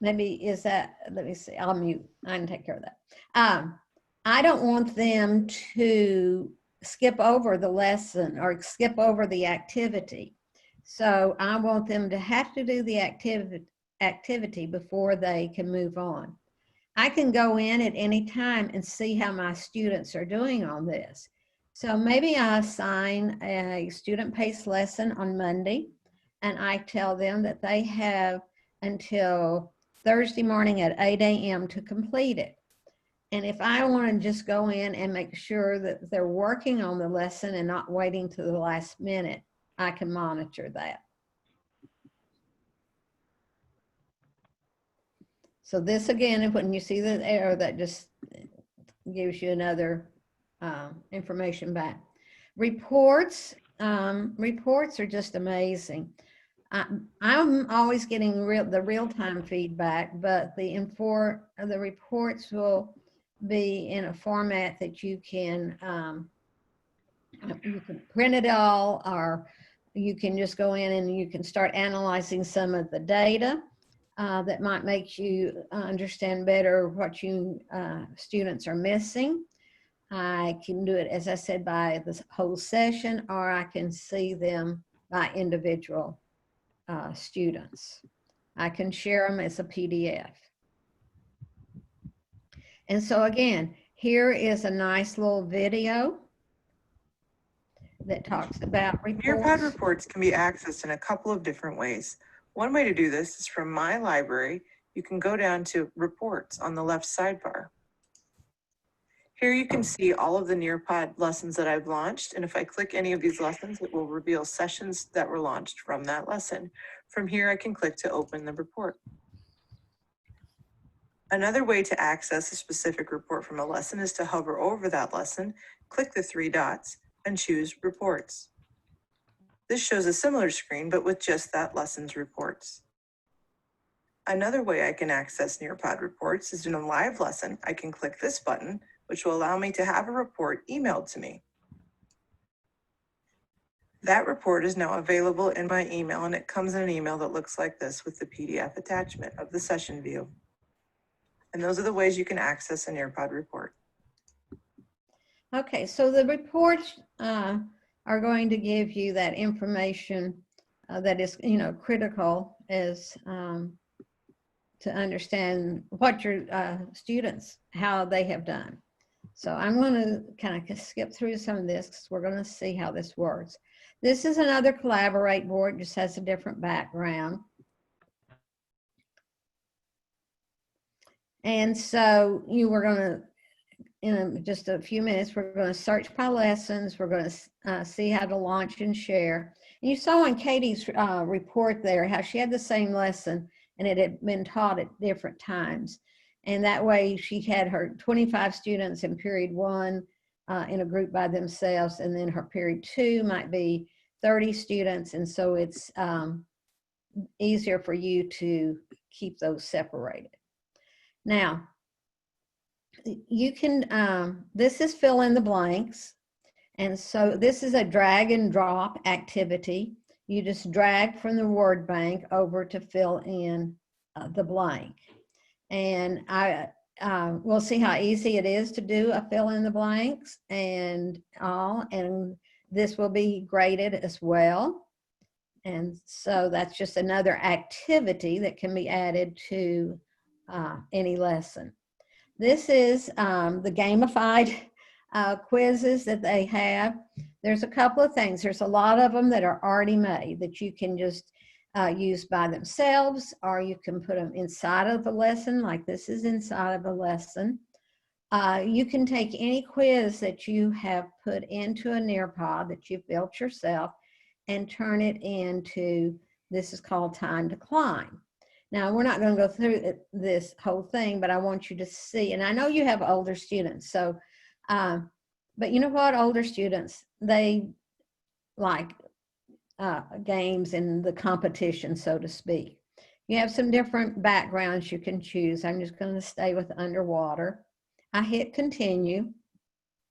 let me see, I'll mute, I can take care of that. I don't want them to skip over the lesson or skip over the activity. So I want them to have to do the activity before they can move on. I can go in at any time and see how my students are doing on this. So maybe I assign a student-paced lesson on Monday, and I tell them that they have until Thursday morning at 8 a.m. to complete it. And if I want to just go in and make sure that they're working on the lesson and not waiting to the last minute, I can monitor that. So this again, when you see the arrow, that just gives you another information back. Reports are just amazing. I'm always getting the real-time feedback, but the reports will be in a format that you can print it all, or you can just go in and you can start analyzing some of the data that might make you understand better what you students are missing. I can do it, as I said, by the whole session, or I can see them by individual students. I can share them as a PDF. And so again, here is a nice little video that talks about reports. Nearpod reports can be accessed in a couple of different ways. One way to do this is from My Library. You can go down to Reports on the left sidebar. Here you can see all of the Nearpod lessons that I've launched, and if I click any of these lessons, it will reveal sessions that were launched from that lesson. From here, I can click to open the report. Another way to access a specific report from a lesson is to hover over that lesson, click the 3 dots, and choose Reports. This shows a similar screen, but with just that lesson's reports. Another way I can access Nearpod reports is in a live lesson. I can click this button, which will allow me to have a report emailed to me. That report is now available in my email, and it comes in an email that looks like this with the PDF attachment of the session view. And those are the ways you can access a Nearpod report. Okay, so the reports are going to give you that information that is, critical as to understand what your students, how they have done. So I'm going to kind of skip through some of this because we're going to see how this works. This is another Collaborate board, just has a different background. And so were going to, in just a few minutes, we're going to search by lessons. We're going to see how to launch and share. And you saw in Katie's report there how she had the same lesson and it had been taught at different times. And that way she had her 25 students in period 1 in a group by themselves, and then her period 2 might be 30 students. And so it's easier for you to keep those separated. Now, you can, this is fill in the blanks. And so this is a drag and drop activity. You just drag from the word bank over to fill in the blank. And we'll see how easy it is to do a fill in the blanks and all. And this will be graded as well. And so that's just another activity that can be added to any lesson. This is the gamified quizzes that they have. There's a couple of things. There's a lot of them that are already made that you can just use by themselves, or you can put them inside of the lesson, like this is inside of a lesson. You can take any quiz that you have put into a Nearpod that you've built yourself and turn it into, this is called Time to Climb. Now, we're not going to go through this whole thing, but I want you to see, and I know you have older students, so, but you know what, older students, they like games and the competition, so to speak. You have some different backgrounds you can choose. I'm just going to stay with underwater. I hit continue.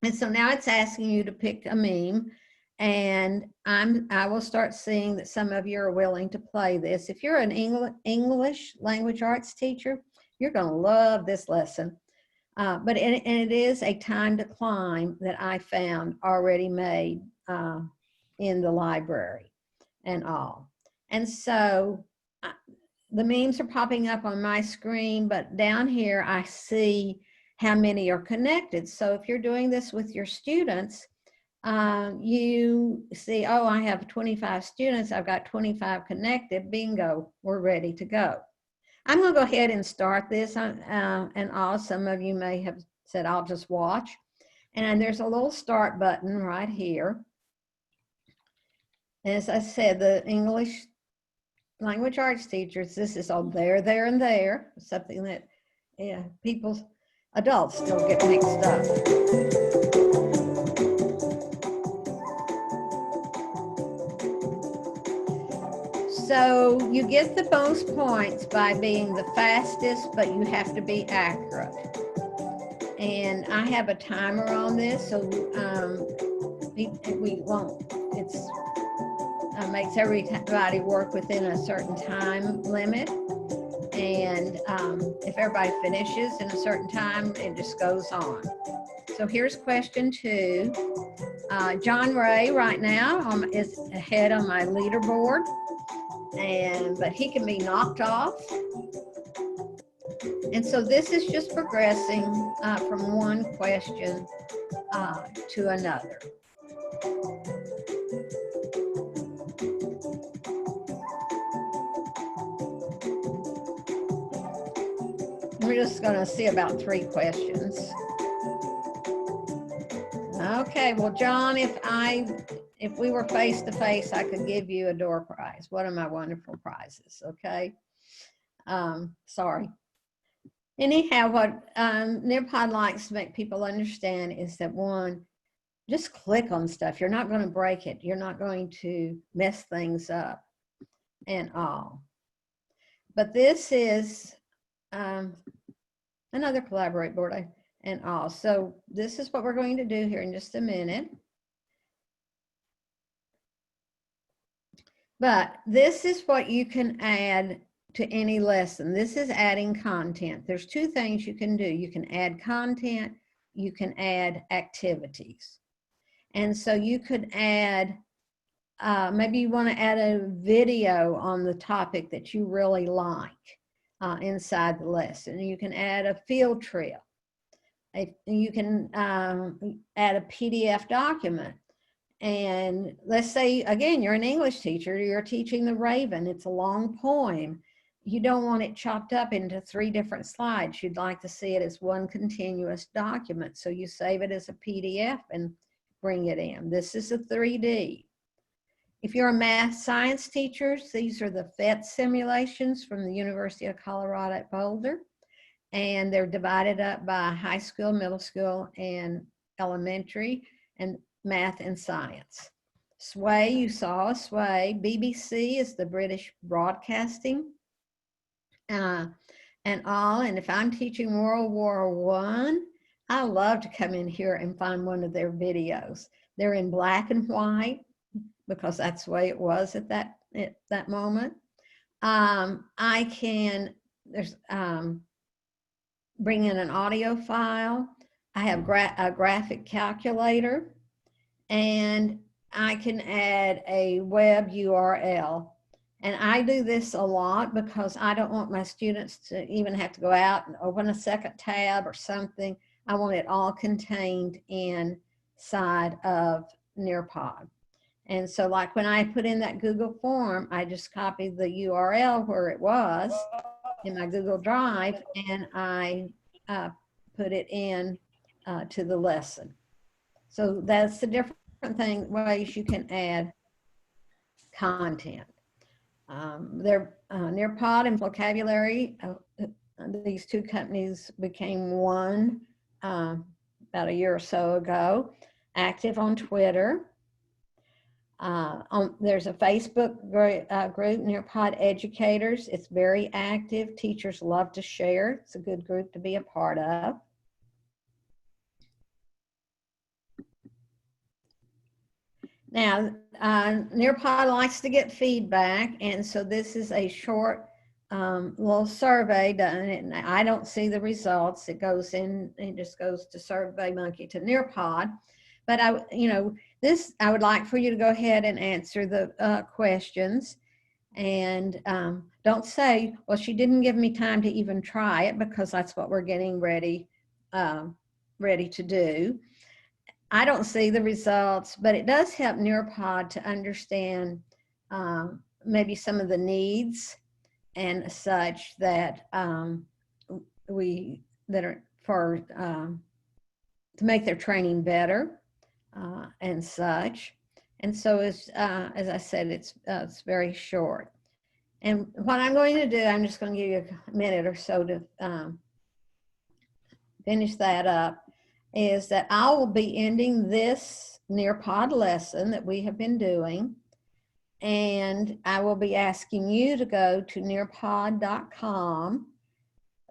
And so now it's asking you to pick a meme, and I will start seeing that some of you are willing to play this. If you're an English language arts teacher, you're going to love this lesson. But it is a Time to Climb that I found already made in the library and all. And so the memes are popping up on my screen, but down here I see how many are connected. So if you're doing this with your students, you see, oh, I have 25 students, I've got 25 connected, bingo, we're ready to go. I'm going to go ahead and start this, and all, some of you may have said, I'll just watch. And there's a little start button right here. As I said, the English language arts teachers, this is all there, there, and there, something that adults still get mixed up. So you get the most points by being the fastest, but you have to be accurate. And I have a timer on this, so we won't, it's makes everybody work within a certain time limit. And if everybody finishes in a certain time, it just goes on. So here's question 2. John Ray right now is ahead on my leaderboard, but he can be knocked off. And so this is just progressing from one question to another. We're just going to see about 3 questions. Okay, well, John, if we were face to face, I could give you a door prize. One of my wonderful prizes, okay? Sorry. Anyhow, what Nearpod likes to make people understand is that one, just click on stuff. You're not going to break it. You're not going to mess things up and all. But this is another Collaborate board and all. So this is what we're going to do here in just a minute. But this is what you can add to any lesson. This is adding content. There's two things you can do. You can add content, you can add activities. And so you could add, maybe you want to add a video on the topic that you really like inside the lesson. You can add a field trip. You can add a PDF document. And let's say, again, you're an English teacher, you're teaching The Raven, it's a long poem. You don't want it chopped up into 3 different slides. You'd like to see it as one continuous document. So you save it as a PDF and bring it in. This is a 3D. If you're a math science teacher, these are the PhET simulations from the University of Colorado at Boulder. And they're divided up by high school, middle school, and elementary, and math and science. SWAY, you saw a SWAY. BBC is the British Broadcasting and all. And if I'm teaching World War I love to come in here and find one of their videos. They're in black and white because that's the way it was at that moment. I can bring in an audio file. I have a graphic calculator, and I can add a web URL. And I do this a lot because I don't want my students to even have to go out and open a second tab or something. I want it all contained inside of Nearpod. And so like when I put in that Google form, I just copied the URL where it was in my Google Drive, and I put it in to the lesson. So that's the different ways you can add content. Nearpod and Vocabulary, these two companies became one about a year or so ago, active on Twitter. There's a Facebook group, Nearpod Educators. It's very active. Teachers love to share. It's a good group to be a part of. Now, Nearpod likes to get feedback, and so this is a short little survey done, and I don't see the results. It goes in, it just goes to SurveyMonkey to Nearpod. But I would like for you to go ahead and answer the questions, and don't say, well, she didn't give me time to even try it, because that's what we're getting ready to do. I don't see the results, but it does help Nearpod to understand maybe some of the needs and such that are for to make their training better and such. And so as I said, it's very short. And what I'm going to do, I'm just going to give you a minute or so to finish that up, is that I will be ending this Nearpod lesson that we have been doing, and I will be asking you to go to nearpod.com,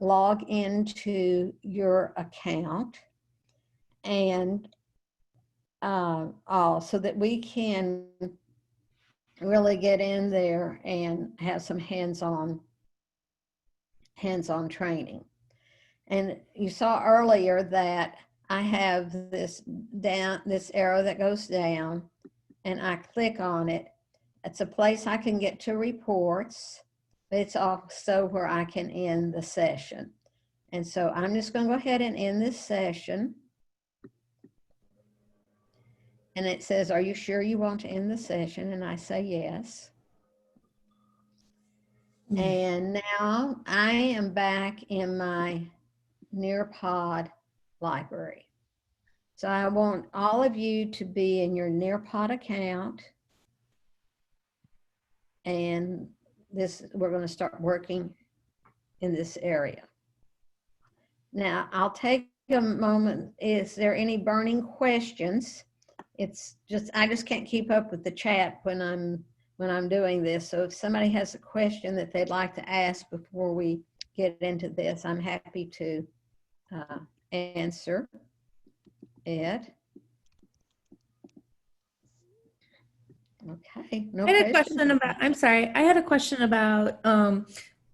log into your account, and all, so that we can really get in there and have some hands-on training. And you saw earlier that I have this arrow that goes down, and I click on it. It's a place I can get to reports, but it's also where I can end the session. And so I'm just going to go ahead and end this session. And it says, are you sure you want to end the session? And I say yes. And now I am back in my Nearpod library. So I want all of you to be in your Nearpod account, and we're going to start working in this area. Now, I'll take a moment. Is there any burning questions? It's just, I just can't keep up with the chat when I'm doing this. So if somebody has a question that they'd like to ask before we get into this, I'm happy to answer it. Okay. No I had a questions? question about, I'm sorry, I had a question about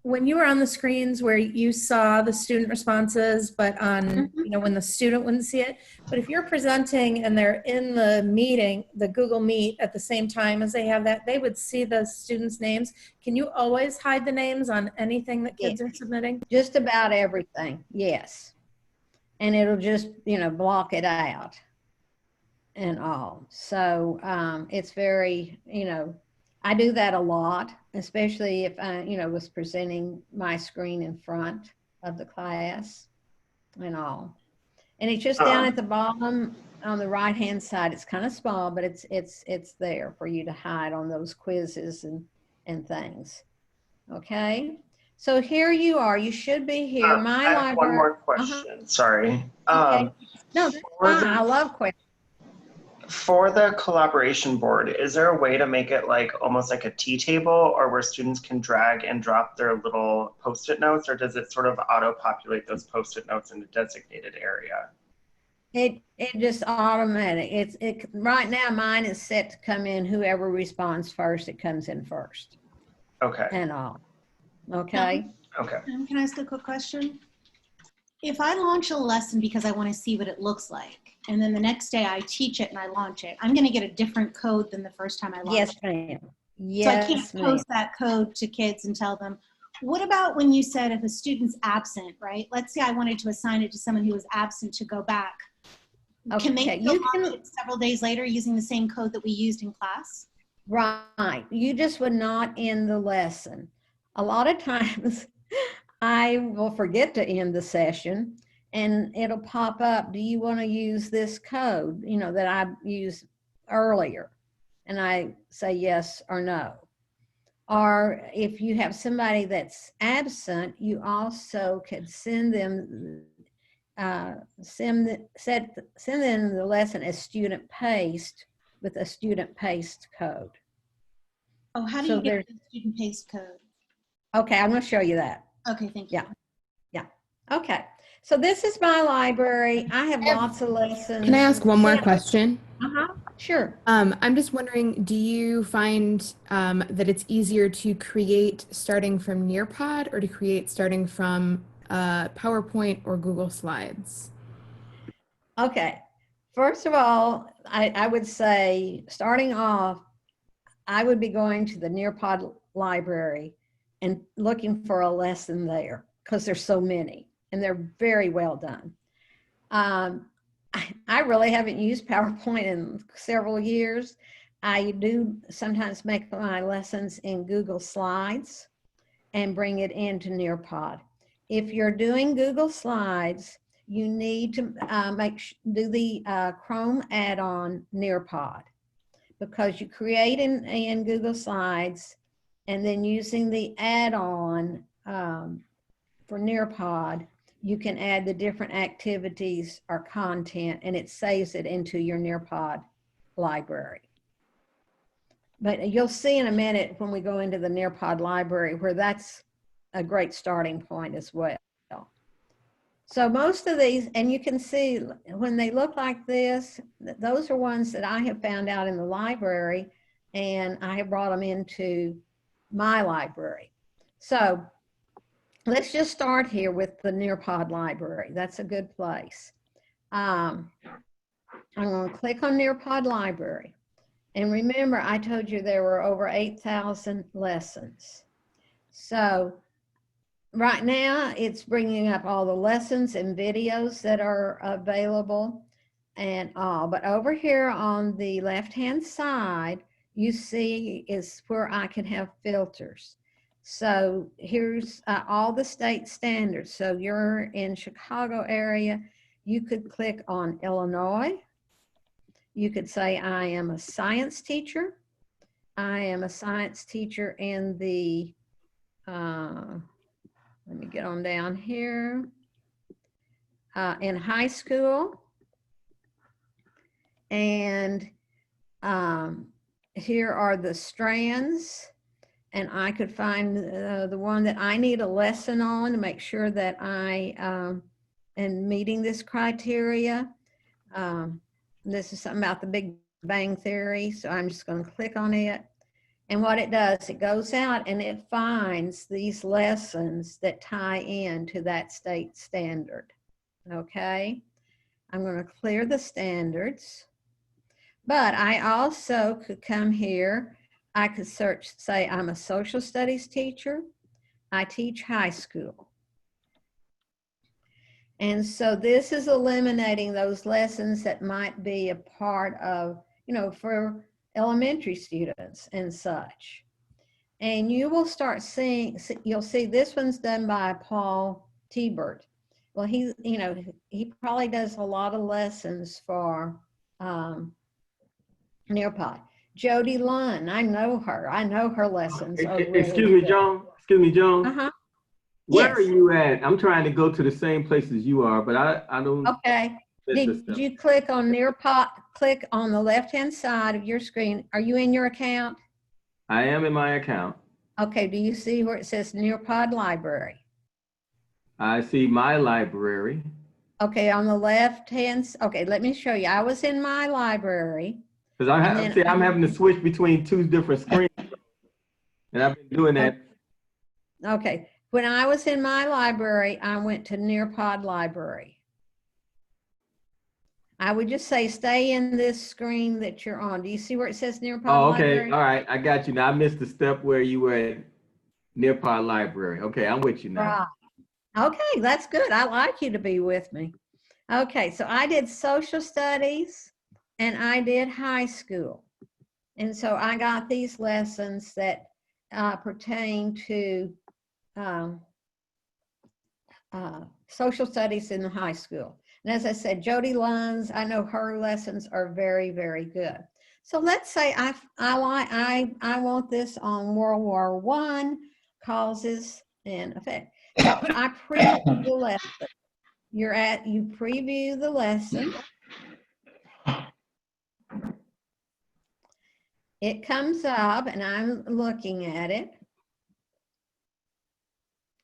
when you were on the screens where you saw the student responses, but on, you know, when the student wouldn't see it. But if you're presenting and they're in the meeting, the Google Meet at the same time as they have that, they would see the students' names. Can you always hide the names on anything that kids are submitting? Just about everything, yes. And it'll just, you know, block it out and all. So it's very, you know, I do that a lot, especially if I, you know, was presenting my screen in front of the class and all. And it's just down at the bottom on the right-hand side. It's kind of small, but it's there for you to hide on those quizzes and things. Okay. So here you are. You should be here. My I have library. one more question. Sorry. Okay. No, that's fine. I love questions. For the collaboration board, is there a way to make it like almost like a tea table, or where students can drag and drop their little Post-it notes, or does it sort of auto-populate those Post-it notes in a designated area? It just automatic. It right now mine is set to come in. Whoever responds first, it comes in first. Okay. And all. Okay. Okay. Can I ask a quick question? If I launch a lesson because I want to see what it looks like, and then the next day I teach it and I launch it, I'm going to get a different code than the first time I launched Yes, it. ma'am. So I Yes, can't ma'am. post that code to kids and tell them, what about when you said if a student's absent, right? Let's say I wanted to assign it to someone who was absent to go back. Can they Okay, still you launch it several days later using the same code that we used in class? Right. You just would not end the lesson. A lot of times I will forget to end the session and it'll pop up. Do you want to use this code, you know, that I used earlier? And I say yes or no. Or if you have somebody that's absent, you also could send them send them the lesson as student paste with a student paste code. Oh, how do So you get there's- the student paste code? Okay, I'm going to show you that. Okay, thank you. Yeah. Yeah. Okay. So this is my library. I have lots of lessons. Can I ask one more question? Sure. I'm just wondering, do you find that it's easier to create starting from Nearpod or to create starting from PowerPoint or Google Slides? Okay. First of all, I would say starting off, I would be going to the Nearpod library and looking for a lesson there because there's so many and they're very well done. I really haven't used PowerPoint in several years. I do sometimes make my lessons in Google Slides and bring it into Nearpod. If you're doing Google Slides, you need to do the Chrome add-on Nearpod, because you create in Google Slides and then using the add-on for Nearpod, you can add the different activities or content and it saves it into your Nearpod library. But you'll see in a minute when we go into the Nearpod library where that's a great starting point as well. So most of these, and you can see when they look like this, those are ones that I have found out in the library and I have brought them into my library. So let's just start here with the Nearpod library. That's a good place. I'm going to click on Nearpod library. And remember, I told you there were over 8,000 lessons. So right now, it's bringing up all the lessons and videos that are available and all. But over here on the left-hand side, you see is where I can have filters. So here's all the state standards. So you're in Chicago area, you could click on Illinois. You could say, I am a science teacher. I am a science teacher in the, let me get on down here. in high school. And here are the strands. And I could find the one that I need a lesson on to make sure that I am meeting this criteria. This is something about the Big Bang Theory, so I'm just going to click on it. And what it does, it goes out and it finds these lessons that tie in to that state standard. Okay, I'm going to clear the standards, but I also could come here. I could search, say I'm a social studies teacher. I teach high school. And so this is eliminating those lessons that might be a part of, you know, for elementary students and such. And you will start seeing, you'll see this one's done by Paul Tebert. Well, he, you know, he probably does a lot of lessons for Nearpod. Jody Lunn, I know her. I know her lessons are really Excuse me, good. Joan. Excuse me, Joan. Uh-huh. Where Yes. are you at? I'm trying to go to the same place as you are, but I don't. Okay. Did you click on Nearpod? Click on the left-hand side of your screen. Are you in your account? I am in my account. Okay. Do you see where it says Nearpod Library? I see my library. Okay, on the left-hand. Okay, let me show you. I was in my library. Because I'm having to switch between two different screens, and I've been doing that. Okay. When I was in my library, I went to Nearpod Library. I would just say, stay in this screen that you're on. Do you see where it says Nearpod Library? Okay. All right. I got you. Now I missed the step where you were at Nearpod Library. Okay. I'm with you now. Right. Okay. That's good. I like you to be with me. Okay. So I did social studies and I did high school. And so I got these lessons that pertain to social studies in the high school. And as I said, Jody Lunn's, I know her lessons are very, very good. So let's say I want this on World War I, causes and effect. So I preview the lesson. You preview the lesson. It comes up and I'm looking at it.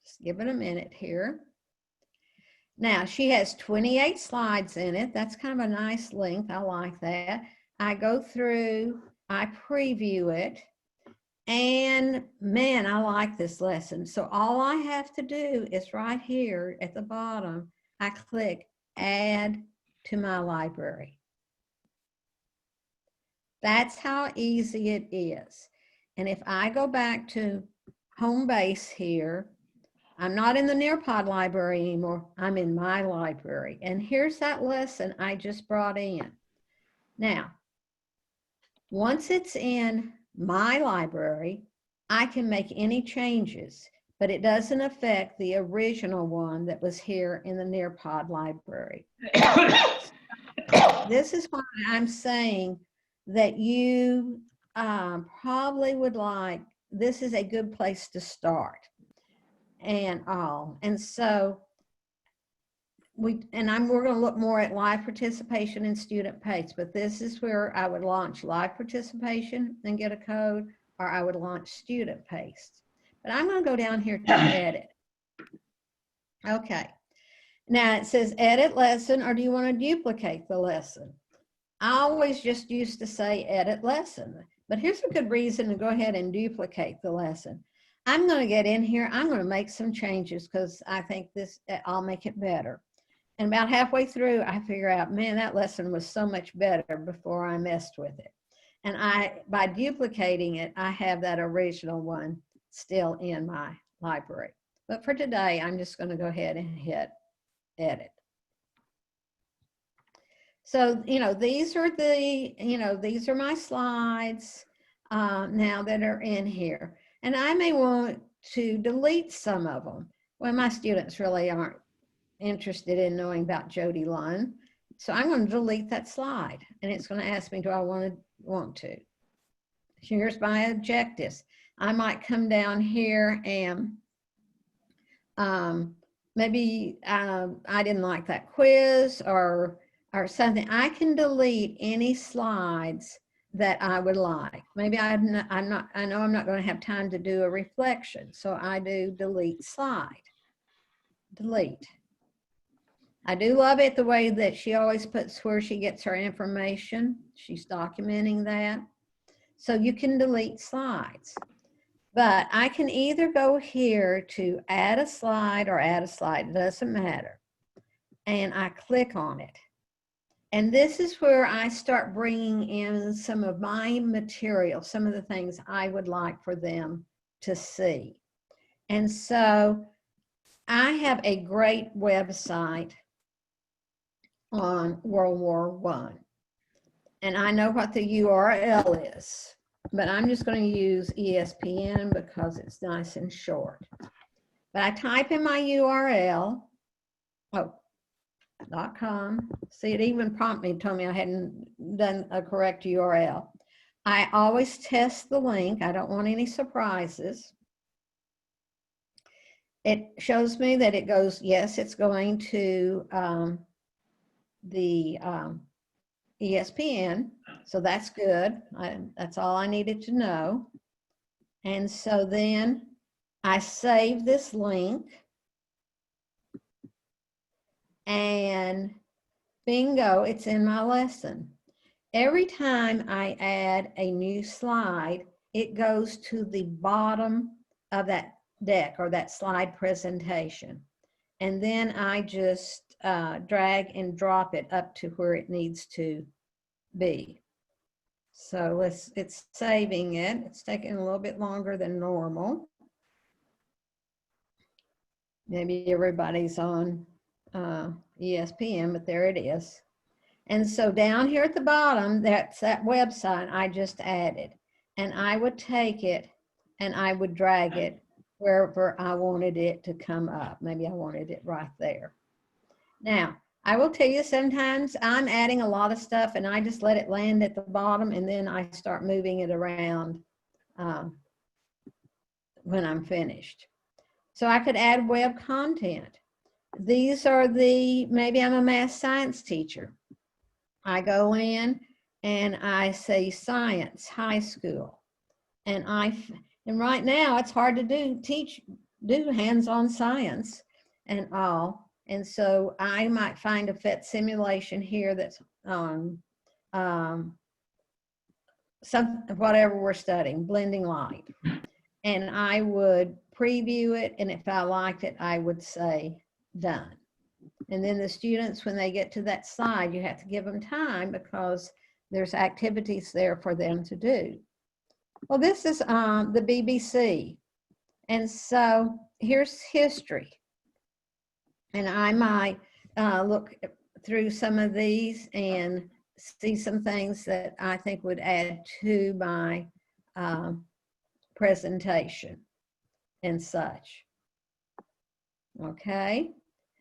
Just give it a minute here. Now, she has 28 slides in it. That's kind of a nice length. I like that. I go through, I preview it, and man, I like this lesson. So all I have to do is right here at the bottom, I click Add to my library. That's how easy it is. And if I go back to home base here, I'm not in the Nearpod library anymore. I'm in my library. And here's that lesson I just brought in. Now, once it's in my library, I can make any changes, but it doesn't affect the original one that was here in the Nearpod library. This is why I'm saying that you probably would like, this is a good place to start. And all. And so we're going to look more at live participation and student pace, but this is where I would launch live participation and get a code, or I would launch student pace. But I'm going to go down here to edit. Okay. Now it says edit lesson, or do you want to duplicate the lesson? I always just used to say edit lesson, but here's a good reason to go ahead and duplicate the lesson. I'm going to get in here. I'm going to make some changes because I think I'll make it better. And about halfway through, I figure out, man, that lesson was so much better before I messed with it. And by duplicating it, I have that original one still in my library. But for today, I'm just going to go ahead and hit edit. So, these are these are my slides now that are in here. And I may want to delete some of them. Well, my students really aren't interested in knowing about Jody Lunn. So I'm going to delete that slide. And it's going to ask me, do I want to? Here's my objectives. I might come down here and maybe I didn't like that quiz or something. I can delete any slides that I would like. Maybe I know I'm not going to have time to do a reflection, so I do delete slide. Delete. I do love it the way that she always puts where she gets her information. She's documenting that. So you can delete slides. But I can either go here to add a slide or add a slide, it doesn't matter. And I click on it. And this is where I start bringing in some of my material, some of the things I would like for them to see. And so I have a great website on World War I. And I know what the URL is, but I'm just going to use ESPN because it's nice and short. But I type in my URL, .com. See, it even prompted me, told me I hadn't done a correct URL. I always test the link. I don't want any surprises. It shows me that it goes, yes, it's going to the ESPN, so that's good. That's all I needed to know. And so then I save this link, and bingo, it's in my lesson. Every time I add a new slide, it goes to the bottom of that deck or that slide presentation. And then I just drag and drop it up to where it needs to be. So it's saving it. It's taking a little bit longer than normal. Maybe everybody's on ESPN, but there it is. And so down here at the bottom, that's that website I just added. And I would take it and I would drag it wherever I wanted it to come up. Maybe I wanted it right there. Now, I will tell you, sometimes I'm adding a lot of stuff and I just let it land at the bottom and then I start moving it around when I'm finished. So I could add web content. These are maybe I'm a math science teacher. I go in and I say science, high school. And right now it's hard to do hands-on science and all. And so I might find a PhET simulation here that's on whatever we're studying, blending light. And I would preview it, and if I liked it, I would say done. And then the students, when they get to that slide, you have to give them time because there's activities there for them to do. Well, this is the BBC. And so here's history. And I might look through some of these and see some things that I think would add to my presentation and such. Okay.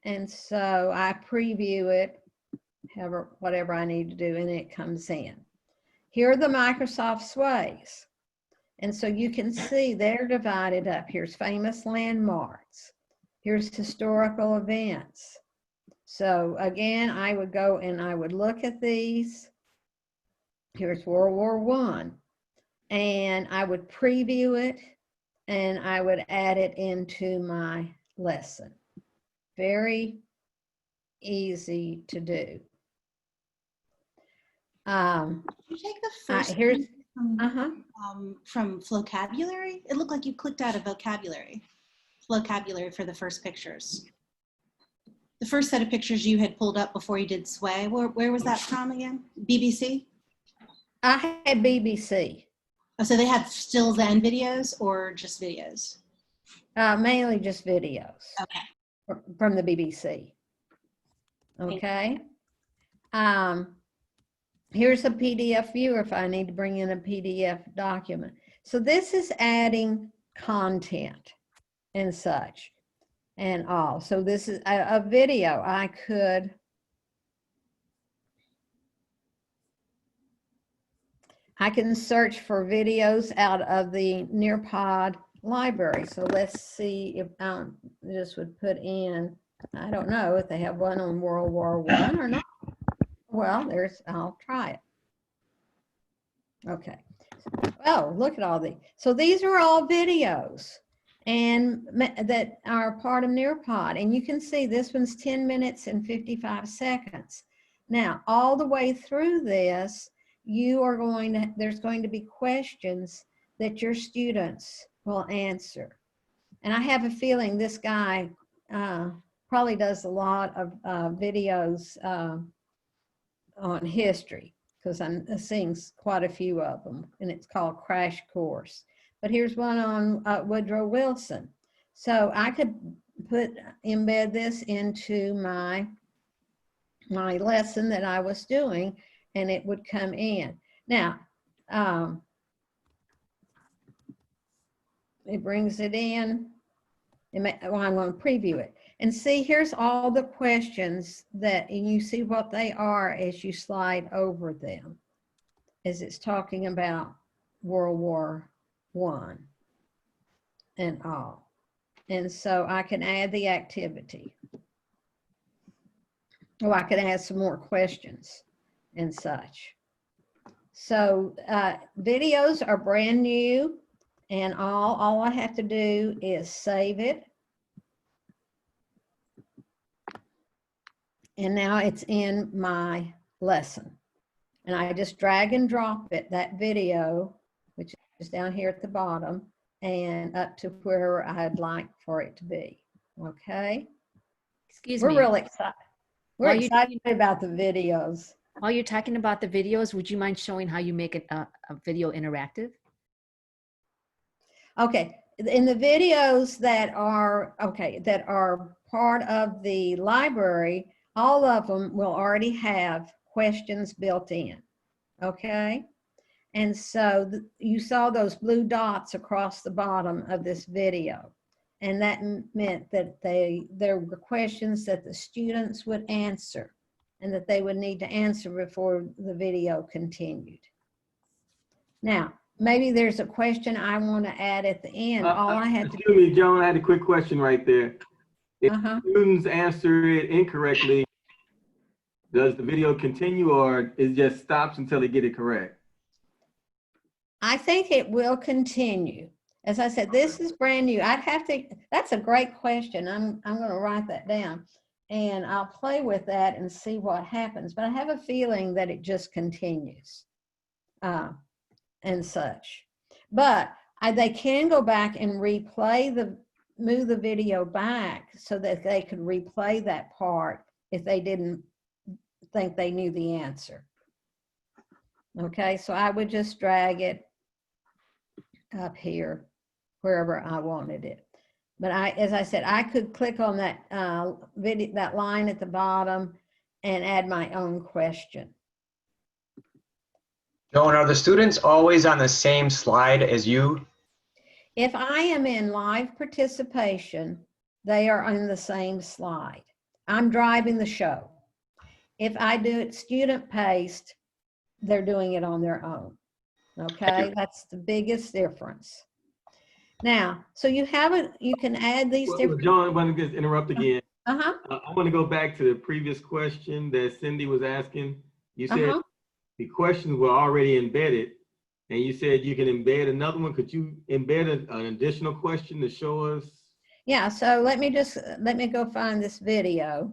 And so I preview it, whatever I need to do, and it comes in. Here are the Microsoft sways. And so you can see they're divided up. Here's famous landmarks. Here's historical events. So again, I would go and I would look at these. Here's World War I. And I would preview it and I would add it into my lesson. Very easy to do. You take the first here's from vocabulary. It looked like you clicked out of vocabulary for the first pictures. The first set of pictures you had pulled up before you did sway. Where was that from again? BBC? I had BBC. Oh, so they had stills and videos or just videos? Mainly just videos. Okay. From the BBC. Okay. Here's a PDF viewer if I need to bring in a PDF document. So this is adding content and such and all. So this is a video. I can search for videos out of the Nearpod library. So let's see if I just would put in I don't know if they have one on World War I or not. Well, I'll try it. Okay. Oh, look at all these. So these are all videos and that are part of Nearpod. And you can see this one's 10 minutes and 55 seconds. Now, all the way through this, there's going to be questions that your students will answer. And I have a feeling this guy probably does a lot of videos on history, because I'm seeing quite a few of them, and it's called Crash Course. But here's one on Woodrow Wilson. So I could embed this into my lesson that I was doing, and it would come in. Now, it brings it in. Well, I'm going to preview it. And see, here's all the questions and you see what they are as you slide over them, as it's talking about World War I and all. And so I can add the activity. Oh, I can add some more questions and such. So videos are brand new, and all I have to do is save it. And now it's in my lesson. And I just drag and drop it, that video, which is down here at the bottom, and up to where I'd like for it to be. Okay? Excuse me. We're really excited. We're excited about the videos. While you're talking about the videos, would you mind showing how you make it a video interactive? Okay. In the videos that are part of the library, all of them will already have questions built in, okay? And so you saw those blue dots across the bottom of this video. And that meant that there were questions that the students would answer and that they would need to answer before the video continued. Now, maybe there's a question I want to add at the end. All I have to do. Excuse me, Joan, I had a quick question right there. If students answer it incorrectly, does the video continue, or it just stops until they get it correct? I think it will continue. As I said, this is brand new. That's a great question. I'm going to write that down, and I'll play with that and see what happens. But I have a feeling that it just continues and such. But they can go back and move the video back so that they could replay that part if they didn't think they knew the answer. Okay, so I would just drag it up here, wherever I wanted it. But as I said, I could click on that that line at the bottom and add my own question. Joan, are the students always on the same slide as you? If I am in live participation, they are on the same slide. I'm driving the show. If I do it student paced, they're doing it on their own. Okay, that's the biggest difference. Now, so you can add these different. John, I want to just interrupt again. I want to go back to the previous question that Cindy was asking. You said the questions were already embedded, and you said you can embed another one. Could you embed an additional question to show us? Yeah, so let me go find this video.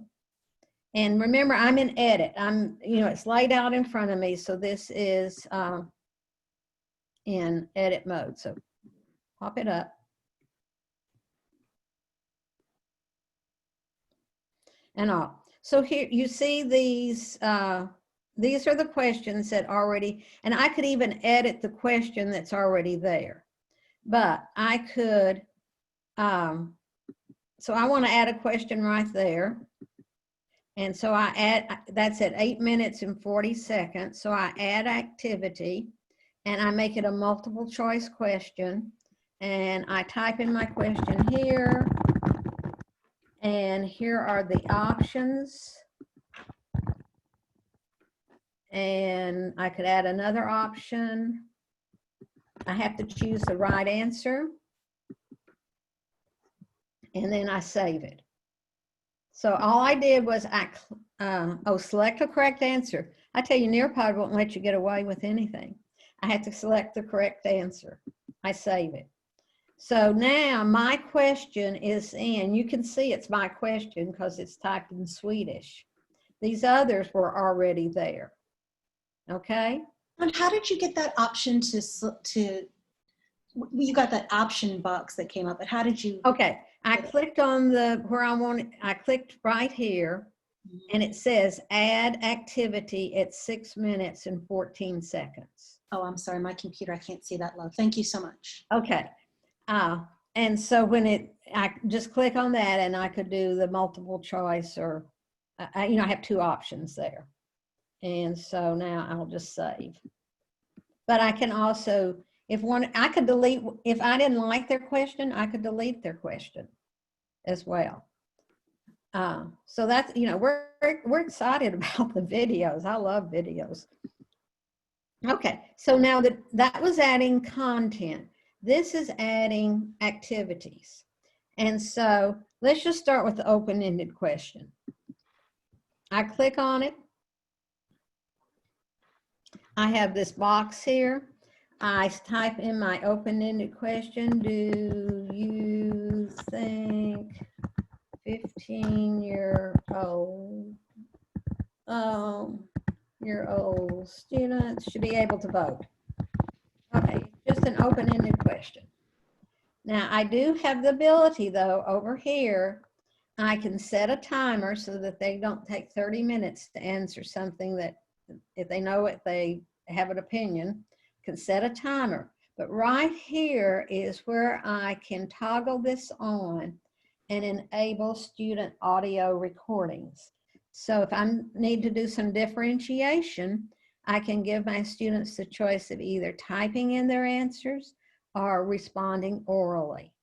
And remember, I'm in edit. It's laid out in front of me. So this is in edit mode. So pop it up. And all. So here you see these are the questions that already, and I could even edit the question that's already there. But I could, so I want to add a question right there. And so I add, that's at 8 minutes and 40 seconds. So I add activity and I make it a multiple choice question. And I type in my question here. And here are the options. And I could add another option. I have to choose the right answer. And then I save it. So all I did was select a correct answer. I tell you, Nearpod won't let you get away with anything. I had to select the correct answer. I save it. So now my question is in. You can see it's my question because it's typed in Swedish. These others were already there. Okay? And how did you get that option you got that option box that came up, but how did you? Okay, I clicked on I clicked right here, and it says add activity at 6 minutes and 14 seconds. Oh, I'm sorry, my computer, I can't see that low. Thank you so much. Okay, and so I just click on that, and I could do the multiple choice, or I have two options there. And so now I'll just save. But I can also, I could delete, if I didn't like their question, I could delete their question as well. So that's, we're excited about the videos. I love videos. Okay, so now that was adding content. This is adding activities. And so let's just start with the open-ended question. I click on it. I have this box here. I type in my open-ended question. Do you think 15-year-old students should be able to vote? Okay, just an open-ended question. Now, I do have the ability, though, over here, I can set a timer so that they don't take 30 minutes to answer something that, if they know it, they have an opinion, can set a timer. But right here is where I can toggle this on and enable student audio recordings. So if I need to do some differentiation, I can give my students the choice of either typing in their answers or responding orally.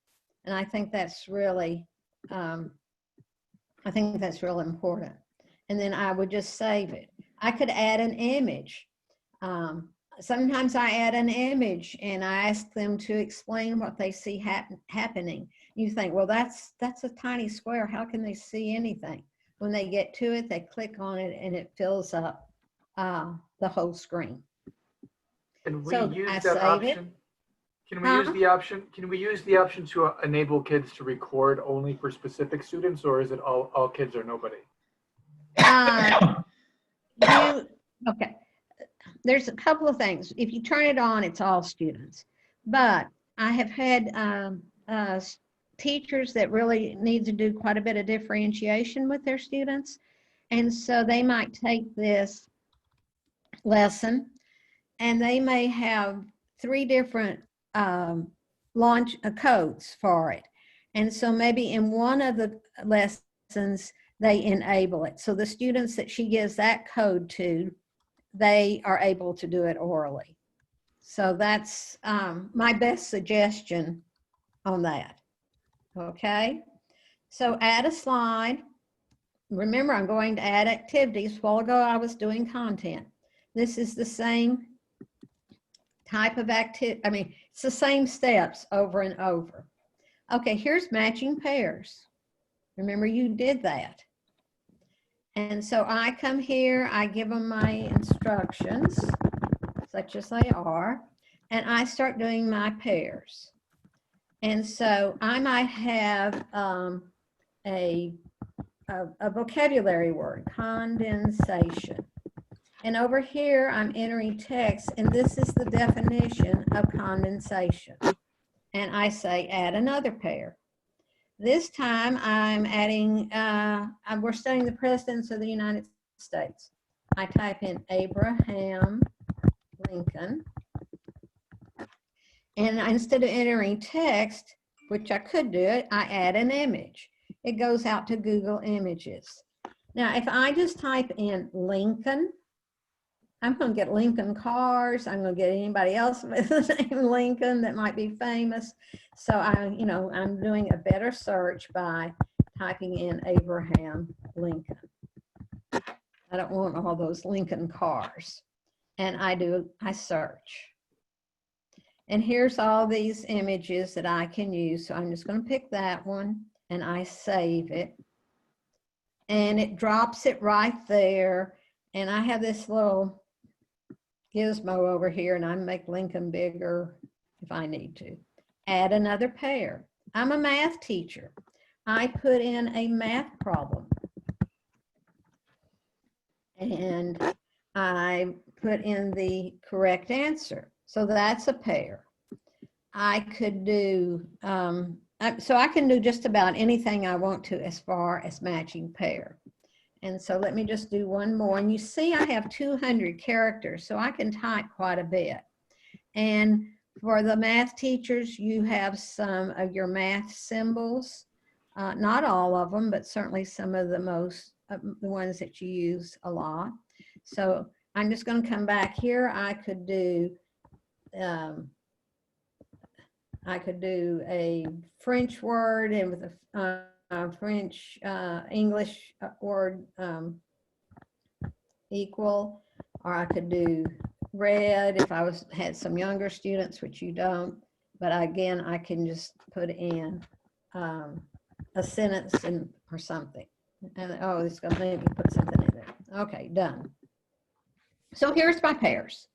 And I think that's really, real important. And then I would just save it. I could add an image. Sometimes I add an image and I ask them to explain what they see happening. You think, well, that's a tiny square. How can they see anything? When they get to it, they click on it and it fills up the whole screen. Can we So use I that save option? it. Can we use the option? Can we use the option to enable kids to record only for specific students, or is it all kids or nobody? Okay. There's a couple of things. If you turn it on, it's all students. But I have had teachers that really need to do quite a bit of differentiation with their students. And so they might take this lesson and they may have 3 different launch codes for it. And so maybe in one of the lessons, they enable it. So the students that she gives that code to, they are able to do it orally. So that's my best suggestion on that. Okay, so add a slide. Remember, I'm going to add activities. A while ago, I was doing content. This is the same type of activity. I mean, it's the same steps over and over. Okay, here's matching pairs. Remember, you did that. And so I come here, I give them my instructions, such as they are, and I start doing my pairs. And so I might have a vocabulary word, condensation. And over here, I'm entering text, and this is the definition of condensation. And I say, add another pair. This time I'm adding, we're studying the presidents of the United States. I type in Abraham Lincoln. And instead of entering text, which I could do it, I add an image. It goes out to Google Images. Now, if I just type in Lincoln, I'm going to get Lincoln cars. I'm going to get anybody else with the name Lincoln that might be famous. So I'm doing a better search by typing in Abraham Lincoln. I don't want all those Lincoln cars. And I search. And here's all these images that I can use. So I'm just going to pick that one and I save it. and it drops it right there. And I have this little gizmo over here, and I make Lincoln bigger if I need to. Add another pair. I'm a math teacher. I put in a math problem. And I put in the correct answer. So that's a pair. I could do, so I can do just about anything I want to as far as matching pair. And so let me just do one more. And you see I have 200 characters, so I can type quite a bit. And for the math teachers, you have some of your math symbols. Not all of them, but certainly some of the ones that you use a lot. So I'm just going to come back here. I could do a French word and with a French English word equal, or I could do red if I had some younger students, which you don't. But again, I can just put in a sentence or something. And oh, it's going to make me put something in there. Okay, done. So here's my pairs.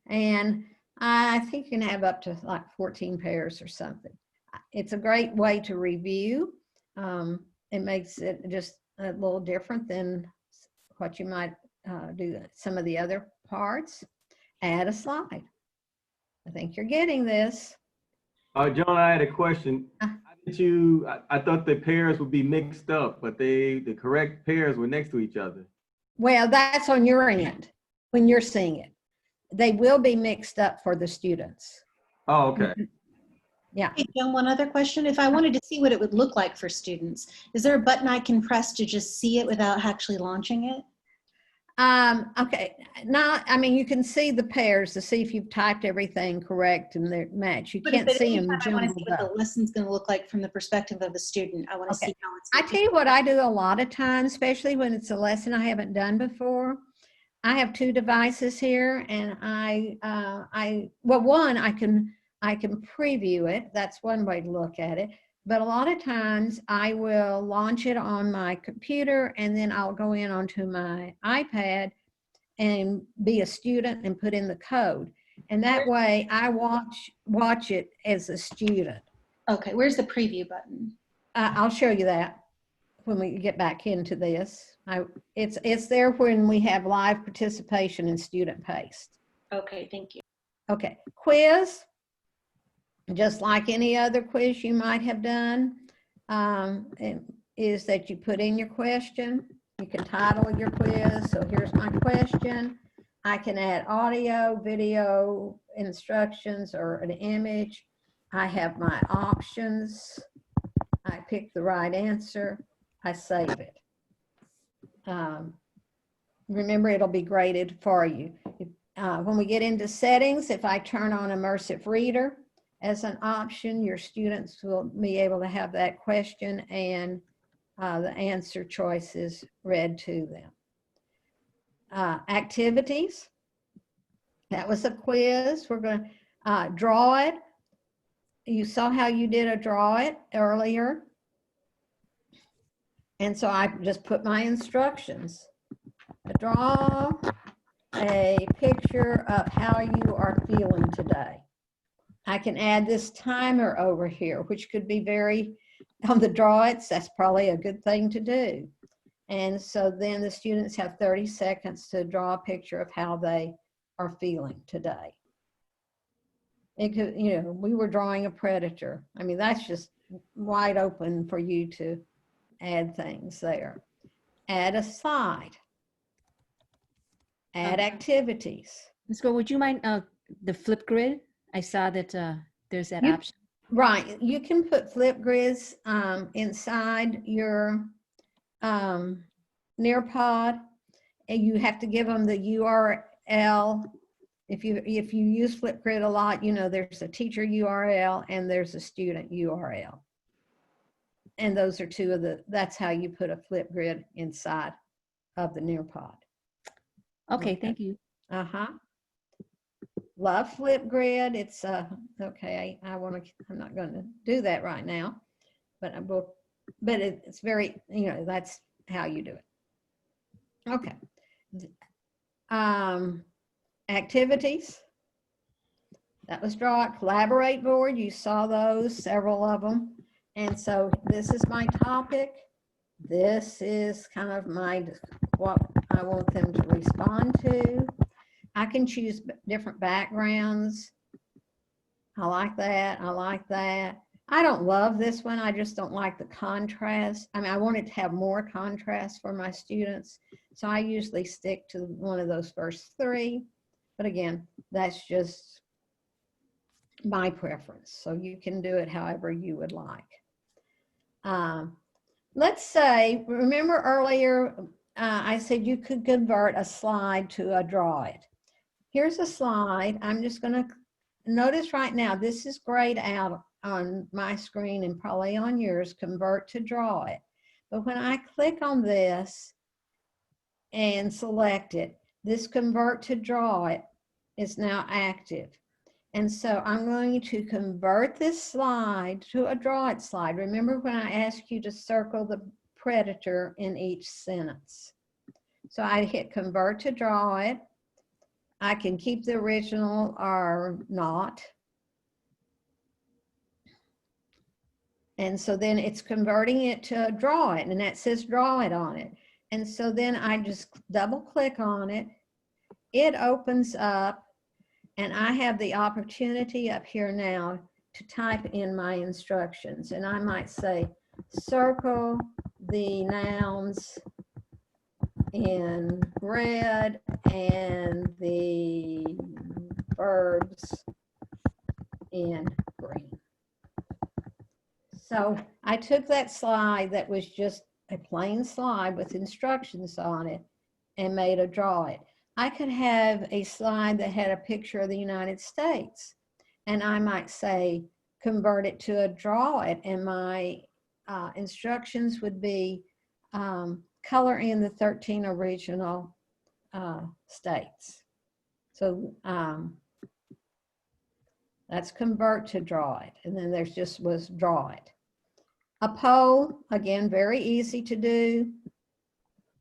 And I think you can have up to like 14 pairs or something. It's a great way to review. It makes it just a little different than what you might do some of the other parts. Add a slide. I think you're getting this. John, I had a question. I thought the pairs would be mixed up, but the correct pairs were next to each other. Well, that's on your end when you're seeing it. They will be mixed up for the students. Oh, okay. Yeah. Hey, Joan, one other question. If I wanted to see what it would look like for students, is there a button I can press to just see it without actually launching it? Okay. Now, I mean, you can see the pairs to see if you've typed everything correct and they're matched. You can't see them I want to jumbled see what up. the lesson's going to look like from the perspective of a student. I want to see how it's. I tell you what I do a lot of times, especially when it's a lesson I haven't done before. I have two devices here, and one, I can preview it. That's one way to look at it. But a lot of times I will launch it on my computer, and then I'll go in onto my iPad and be a student and put in the code. And that way I watch it as a student. Okay, where's the preview button? I'll show you that when we get back into this. It's there when we have live participation in student paced. Okay, thank you. Okay, quiz. Just like any other quiz you might have done, is that you put in your question. You can title your quiz. So here's my question. I can add audio, video, instructions, or an image. I have my options. I pick the right answer. I save it. Remember, it'll be graded for you. When we get into settings, if I turn on Immersive Reader as an option, your students will be able to have that question and the answer choices read to them. Activities. That was a quiz. We're going to draw it. You saw how you did a draw it earlier. And so I just put my instructions. Draw a picture of how you are feeling today. I can add this timer over here, which could be on the draw it, that's probably a good thing to do. And so then the students have 30 seconds to draw a picture of how they are feeling today. It could, we were drawing a predator. I mean, that's just wide open for you to add things there. Add a slide. Add activities. Ms. Gore, would you mind the flip grid? I saw that there's that option. Right. You can put flip grids inside your Nearpod, and you have to give them the URL. If you use Flipgrid a lot, there's a teacher URL and there's a student URL. And those are that's how you put a Flipgrid inside of the Nearpod. Okay, thank you. Love Flipgrid. It's okay. I'm not going to do that right now, but it's very, that's how you do it. Okay. Activities. That was draw it. Collaborate board. You saw those, several of them. And so this is my topic. This is kind of what I want them to respond to. I can choose different backgrounds. I like that. I like that. I don't love this one. I just don't like the contrast. I mean, I wanted to have more contrast for my students. So I usually stick to one of those first three. But again, that's just my preference. So you can do it however you would like. Let's say, remember earlier, I said you could convert a slide to a draw it. Here's a slide. I'm just going to notice right now, this is grayed out on my screen and probably on yours, convert to draw it. But when I click on this and select it, this convert to draw it is now active. And so I'm going to convert this slide to a draw it slide. Remember when I asked you to circle the predator in each sentence. So I hit convert to draw it. I can keep the original or not. And so then it's converting it to draw it, and that says draw it on it. And so then I just double click on it. It opens up, and I have the opportunity up here now to type in my instructions. And I might say, circle the nouns in red and the verbs in green. So I took that slide that was just a plain slide with instructions on it and made a draw it. I could have a slide that had a picture of the United States, and I might say convert it to a draw it, and my instructions would be color in the 13 original states. So that's convert to draw it, and then there's just was draw it. A poll, again, very easy to do.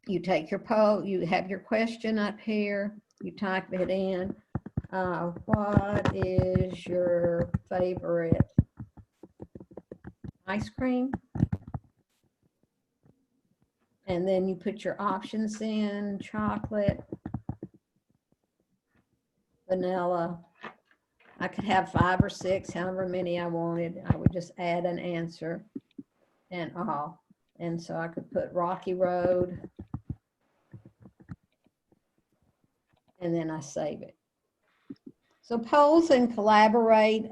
You take your poll, you have your question up here, you type it in. What is your favorite ice cream? And then you put your options in, chocolate, vanilla. I could have 5 or 6, however many I wanted. I would just add an answer and all. And so I could put Rocky Road, and then I save it. So polls and collaborate,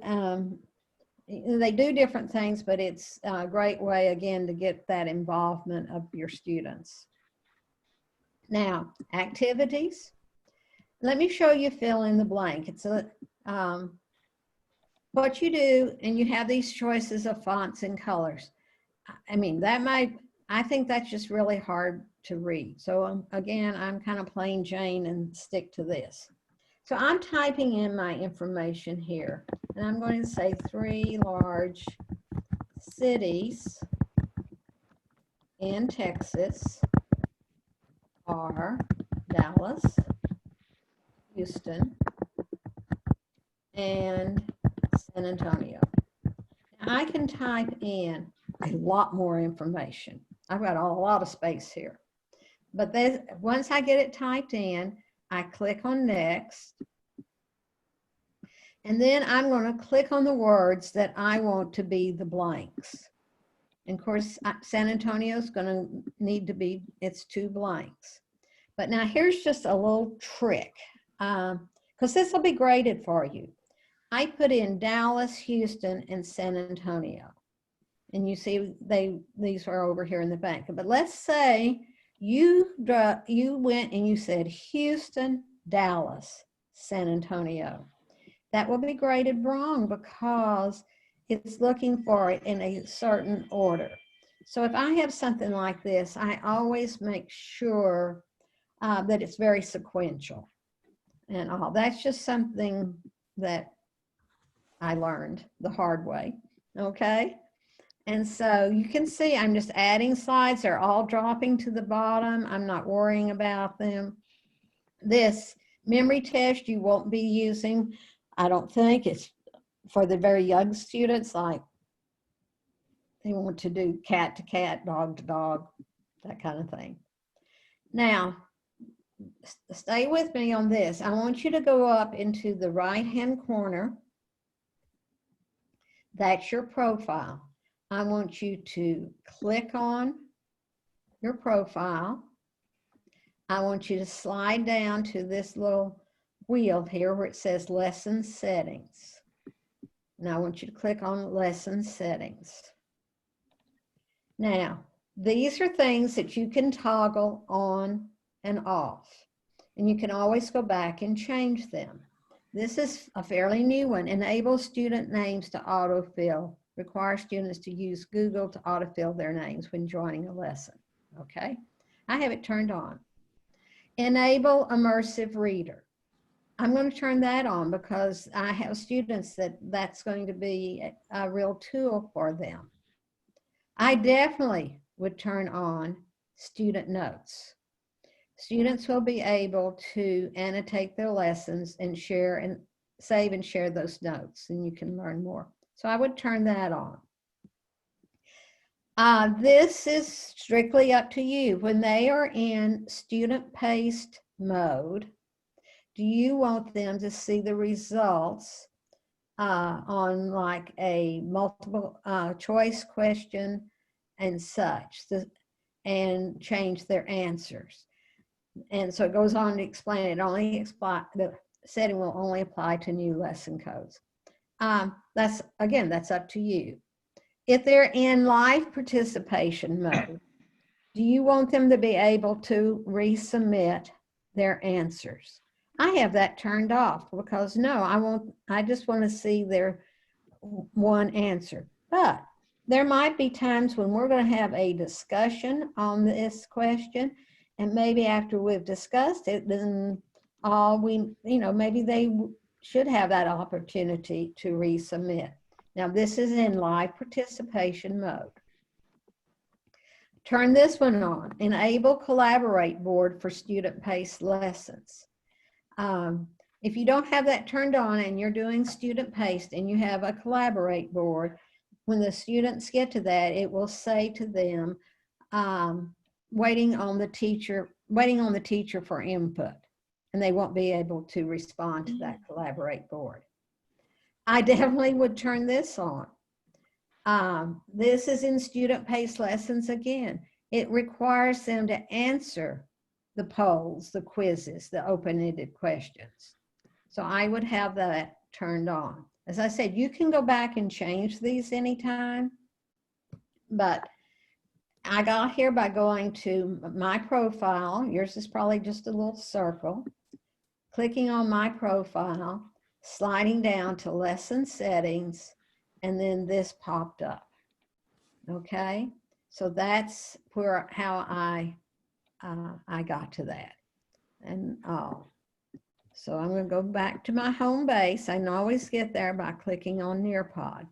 they do different things, but it's a great way, again, to get that involvement of your students. Now, activities. Let me show you fill in the blank. It's a what you do, and you have these choices of fonts and colors. I mean, I think that's just really hard to read. So again, I'm kind of plain Jane and stick to this. So I'm typing in my information here, and I'm going to say 3 large cities in Texas are Dallas, Houston, and San Antonio. Now I can type in a lot more information. I've got a lot of space here. But once I get it typed in, I click on next. And then I'm going to click on the words that I want to be the blanks. And of course, San Antonio is going to need to be, it's 2 blanks. But now here's just a little trick, because this will be graded for you. I put in Dallas, Houston, and San Antonio. And you see these are over here in the bank. But let's say you went and you said Houston, Dallas, San Antonio. That will be graded wrong because it's looking for it in a certain order. So if I have something like this, I always make sure that it's very sequential and all. That's just something that I learned the hard way, okay? And so you can see I'm just adding slides. They're all dropping to the bottom. I'm not worrying about them. This memory test you won't be using, I don't think. It's for the very young students, like they want to do cat to cat, dog to dog, that kind of thing. Now, stay with me on this. I want you to go up into the right-hand corner. That's your profile. I want you to click on your profile. I want you to slide down to this little wheel here where it says lesson settings. And I want you to click on lesson settings. Now, these are things that you can toggle on and off, and you can always go back and change them. This is a fairly new one. Enable student names to autofill. Require students to use Google to autofill their names when joining a lesson. Okay, I have it turned on. Enable immersive reader. I'm going to turn that on because I have students that's going to be a real tool for them. I definitely would turn on student notes. Students will be able to annotate their lessons and share and save and share those notes, and you can learn more. So I would turn that on. This is strictly up to you. When they are in student-paced mode, do you want them to see the results on like a multiple choice question and such, and change their answers? And so it goes on to explain it only the setting will only apply to new lesson codes. That's up to you. If they're in live participation mode, do you want them to be able to resubmit their answers? I have that turned off because no, I just want to see their one answer. But there might be times when we're going to have a discussion on this question, and maybe after we've discussed it, then maybe they should have that opportunity to resubmit. Now this is in live participation mode. Turn this one on. Enable Collaborate board for student-paced lessons. If you don't have that turned on and you're doing student-paced and you have a Collaborate board, when the students get to that, it will say to them, waiting on the teacher for input, and they won't be able to respond to that Collaborate board. I definitely would turn this on. This is in student-paced lessons again. It requires them to answer the polls, the quizzes, the open-ended questions. So I would have that turned on. As I said, you can go back and change these anytime, but I got here by going to my profile. Yours is probably just a little circle. Clicking on my profile, sliding down to lesson settings, and then this popped up. Okay, so that's how I got to that. And so I'm going to go back to my home base. I can always get there by clicking on Nearpod.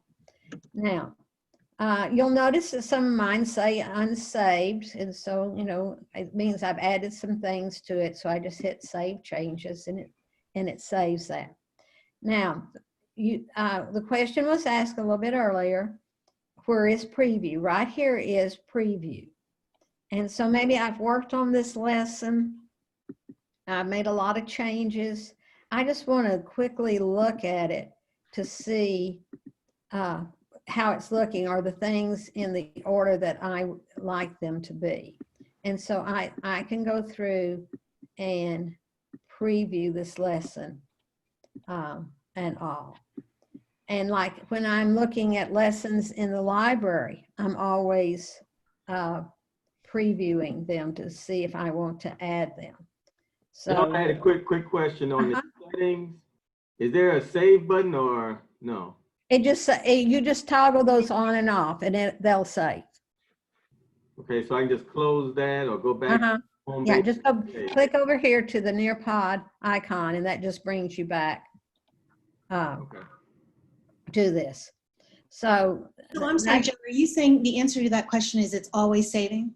Now, you'll notice that some of mine say unsaved, and so it means I've added some things to it. So I just hit Save Changes, and it saves that. Now, the question was asked a little bit earlier. Where is preview? Right here is preview. And so maybe I've worked on this lesson. I've made a lot of changes. I just want to quickly look at it to see how it's looking, or the things in the order that I like them to be. And so I can go through and preview this lesson and all. And like when I'm looking at lessons in the library, I'm always previewing them to see if I want to add them. So I had a quick question on the settings. Is there a save button or no? you just toggle those on and off, and they'll save. Okay, so I can just close that or go back to home Yeah, base? just go click over here to the Nearpod icon, and that just brings you back to this. So So I'm sorry, that- Joe, are you saying the answer to that question is it's always saving?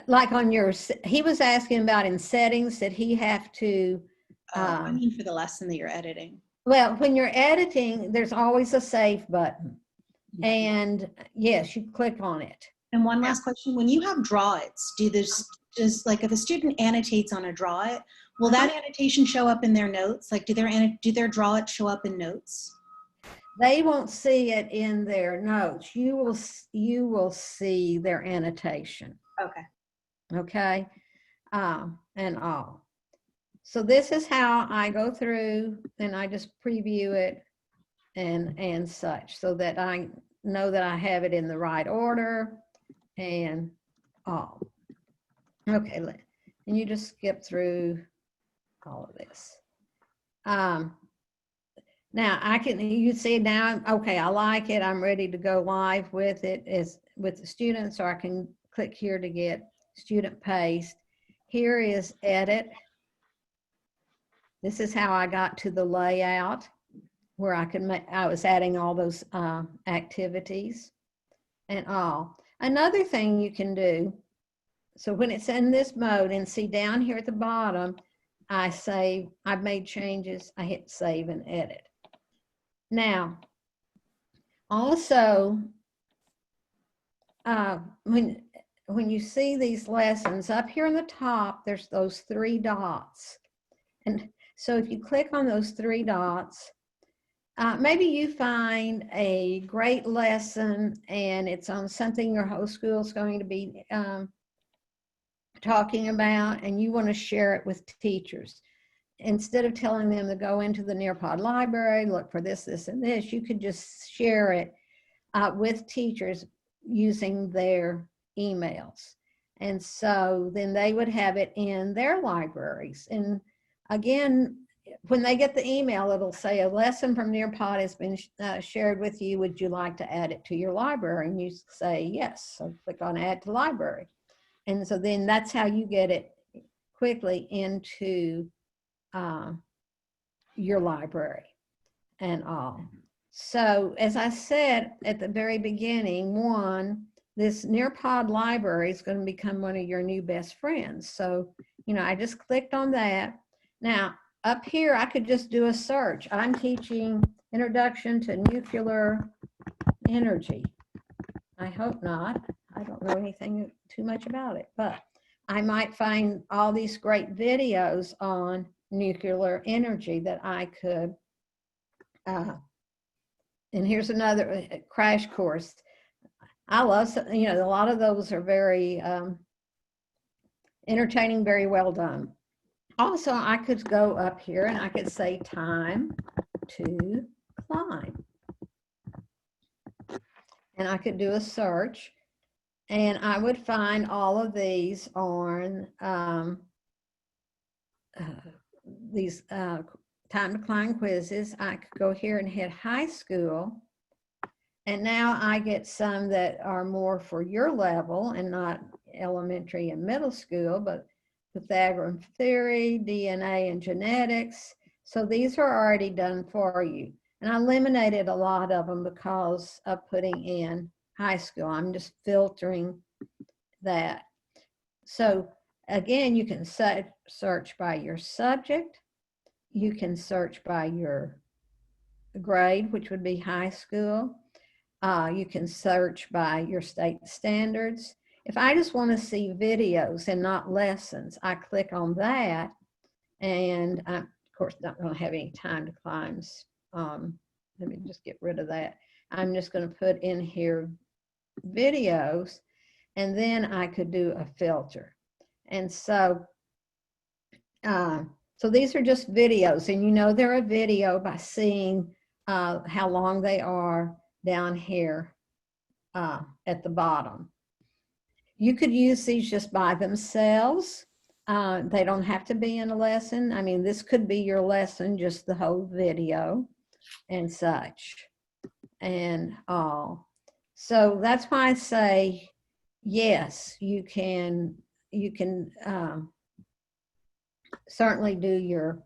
like on your, he was asking about in settings that he have to, I mean for the lesson that you're editing. well, when you're editing, there's always a save button. And yes, you click on it. And one last question, when you have draw its, does like if a student annotates on a draw it, will that annotation show up in their notes? Like do their draw it show up in notes? They won't see it in their notes. You will see their annotation. Okay. Okay. And all. So this is how I go through and I just preview it and such so that I know that I have it in the right order and all. Okay, and you just skip through all of this. Now I can, you see now, okay, I like it. I'm ready to go live with it as with the students, so I can click here to get student paste. Here is edit. This is how I got to the layout where I could make, I was adding all those activities and all. Another thing you can do, so when it's in this mode and see down here at the bottom, I save, I've made changes, I hit save and edit. Now, also, when you see these lessons up here on the top, there's those 3 dots. And so if you click on those 3 dots, maybe you find a great lesson and it's on something your whole school is going to be talking about and you want to share it with teachers. Instead of telling them to go into the Nearpod library, look for this, this, and this, you could just share it with teachers using their emails. And so then they would have it in their libraries. And again, when they get the email, it'll say a lesson from Nearpod has been shared with you. Would you like to add it to your library? And you say yes. So click on add to library. And so then that's how you get it quickly into your library and all. So as I said at the very beginning, this Nearpod library is going to become one of your new best friends. So, I just clicked on that. Now, up here, I could just do a search. I'm teaching Introduction to Nuclear Energy. I hope not. I don't know anything too much about it, but I might find all these great videos on nuclear energy that I could, and here's another crash course. I love, a lot of those are very entertaining, very well done. Also, I could go up here and I could say time to climb. And I could do a search and I would find all of these on these time to climb quizzes. I could go here and hit high school. And now I get some that are more for your level and not elementary and middle school, but Pythagorean theory, DNA and genetics. So these are already done for you. And I eliminated a lot of them because of putting in high school. I'm just filtering that. So again, you can search by your subject. You can search by your grade, which would be high school. You can search by your state standards. If I just want to see videos and not lessons, I click on that. And I'm, of course, not going to have any time to climb. Let me just get rid of that. I'm just going to put in here videos, and then I could do a filter. And so, so these are just videos, and they're a video by seeing how long they are down here at the bottom. You could use these just by themselves. They don't have to be in a lesson. I mean, this could be your lesson, just the whole video and such and all. So that's why I say, yes, you can certainly do your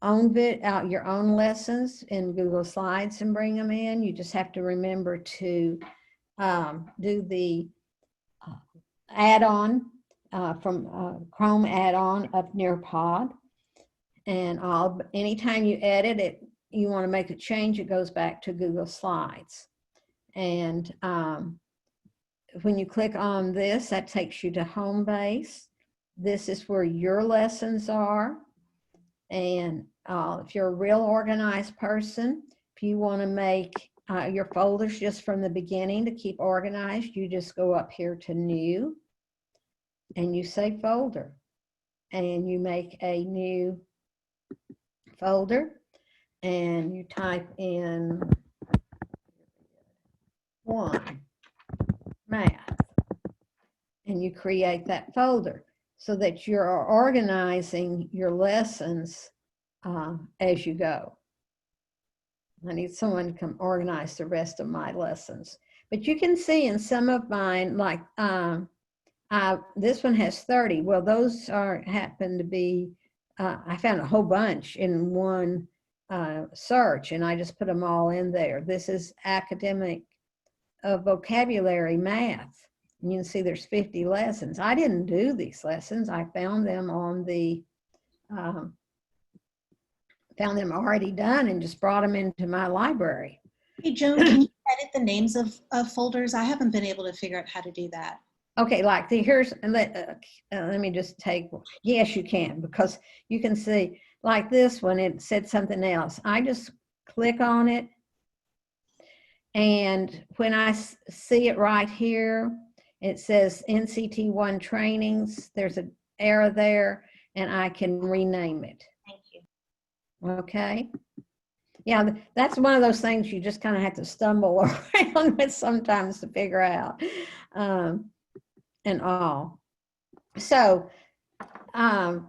out your own lessons in Google Slides and bring them in. You just have to remember to do the add-on from Chrome add-on of Nearpod. And anytime you edit it, you want to make a change, it goes back to Google Slides. And when you click on this, that takes you to home base. This is where your lessons are. And if you're a real organized person, if you want to make your folders just from the beginning to keep organized, you just go up here to New, and you say Folder, and you make a new folder, and you type in 1 Math, and you create that folder so that you're organizing your lessons as you go. I need someone to come organize the rest of my lessons. But you can see in some of mine, like this one has 30. Well, those happen to be, I found a whole bunch in one search, and I just put them all in there. This is academic vocabulary math. You can see there's 50 lessons. I didn't do these lessons. I found them on the, found them already done and just brought them into my library. Hey, Joan, can you edit the names of folders? I haven't been able to figure out how to do that. Okay, like here's, let me just take, yes, you can, because you can see, like this one, it said something else. I just click on it, and when I see it right here, it says NCT1 trainings. There's an arrow there, and I can rename it. Thank you. Okay. Yeah, that's one of those things you just kind of have to stumble around with sometimes to figure out. And all. So I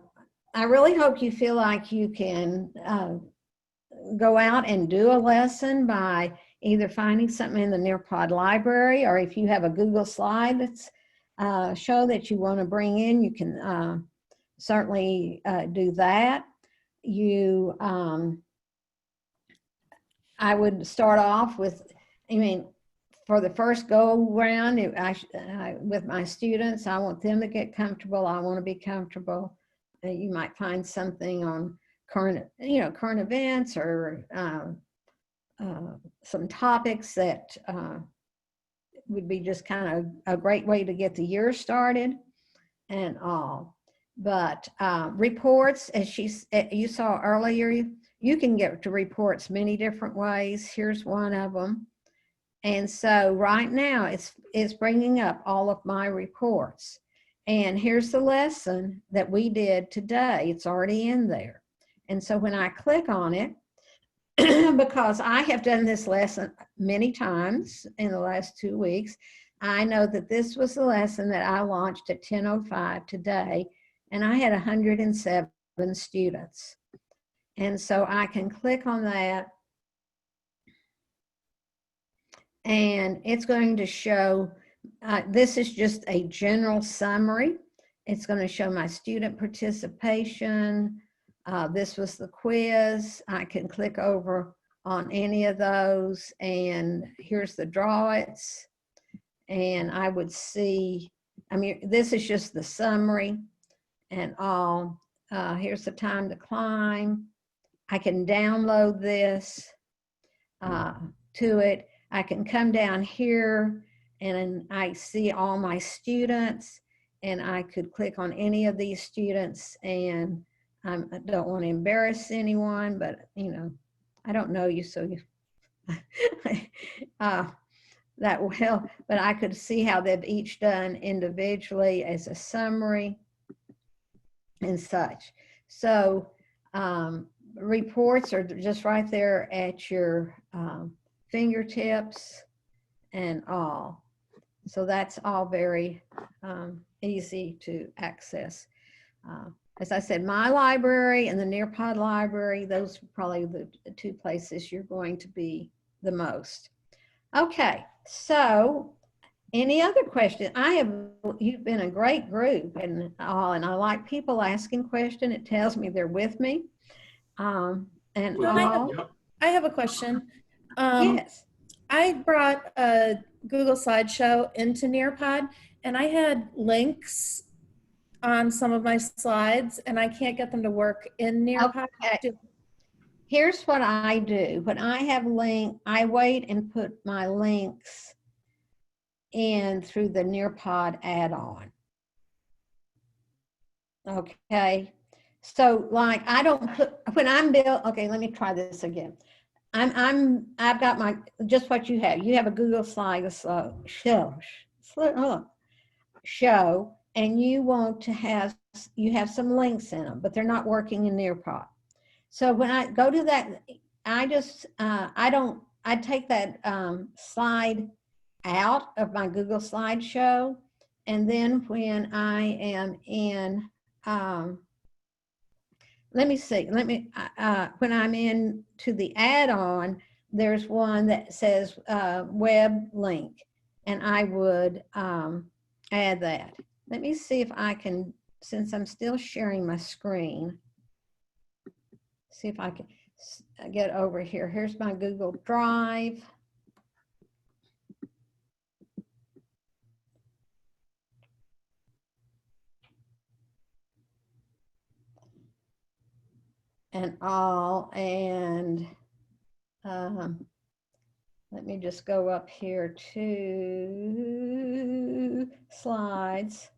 really hope you feel like you can go out and do a lesson by either finding something in the Nearpod library, or if you have a Google slide that's show that you want to bring in, you can certainly do that. You, I would start off with, for the first go round, with my students, I want them to get comfortable. I want to be comfortable. You might find something on current events, or some topics that would be just kind of a great way to get the year started and all. But reports, as you saw earlier, you can get to reports many different ways. Here's one of them. And so right now it's bringing up all of my reports. And here's the lesson that we did today. It's already in there. And so when I click on it, because I have done this lesson many times in the last 2 weeks, I know that this was the lesson that I launched at 10:05 today, and I had 107 students. And so I can click on that, and it's going to show, this is just a general summary. It's going to show my student participation. This was the quiz. I can click over on any of those, and here's the draw-its. And I would see, this is just the summary and all. Here's the time to climb. I can download this to it. I can come down here and I see all my students, and I could click on any of these students, and I don't want to embarrass anyone, but I don't know you, so that will help. But I could see how they've each done individually as a summary and such. So reports are just right there at your fingertips and all. So that's all very easy to access. As I said, my library and the Nearpod library, those are probably the 2 places you're going to be the most. Okay, so any other questions? You've been a great group and all, and I like people asking questions. It tells me they're with me. And Well, all. I have a question. Yes. I brought a Google slideshow into Nearpod, and I had links on some of my slides, and I can't get them to work in Nearpod. Okay. Here's what I do. When I have link, I wait and put my links in through the Nearpod add-on. Okay. So like I don't put, when I'm built, okay, let me try this again. I've got my, just what you have. You have a Google slide show, and you want to have, you have some links in them, but they're not working in Nearpod. So when I go to that, I just, I take that slide out of my Google slideshow. And then when I am in, let me see, when I'm in to the add-on, there's one that says web link, and I would add that. Let me see if I can, since I'm still sharing my screen, see if I can get over here. Here's my Google Drive. And all, and let me just go up here to slides.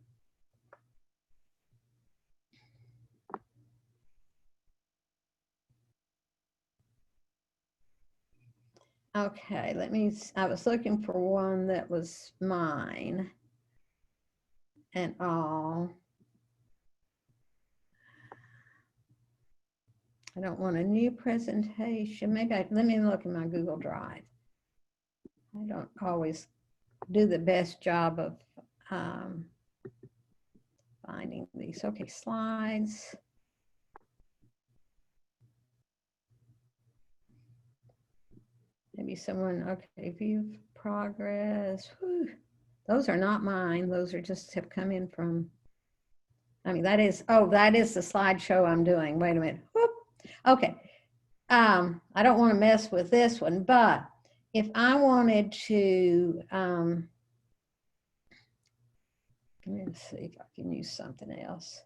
Okay, let me, I was looking for one that was mine and all. I don't want a new presentation. Maybe let me look in my Google Drive. I don't always do the best job of finding these. Okay, slides. Maybe someone, okay, view progress. Whew. Those are not mine. Those are just have come in from, I mean, that is, oh, that is the slideshow I'm doing. Wait a minute. Whoop. Okay. I don't want to mess with this one, but if I wanted to, let me see if I can use something else.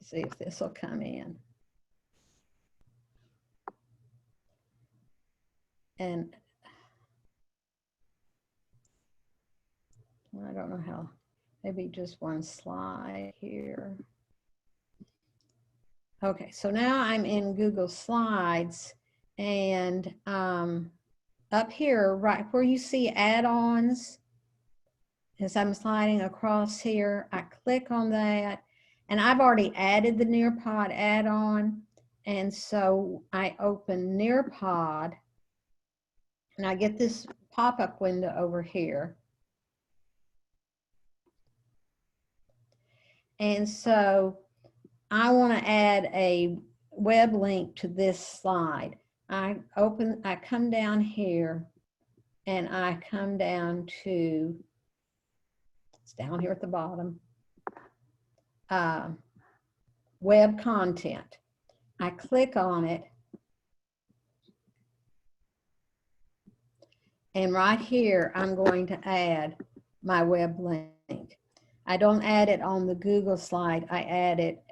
See if this will come in. And I don't know how, maybe just one slide here. Okay, so now I'm in Google Slides, and up here, right where you see add-ons, as I'm sliding across here, I click on that, and I've already added the Nearpod add-on, and so I open Nearpod, and I get this pop-up window over here. And so I want to add a web link to this slide. I come down here, and I come down to, it's down here at the bottom, web content. I click on it, and right here, I'm going to add my web link. I don't add it on the Google slide. I add it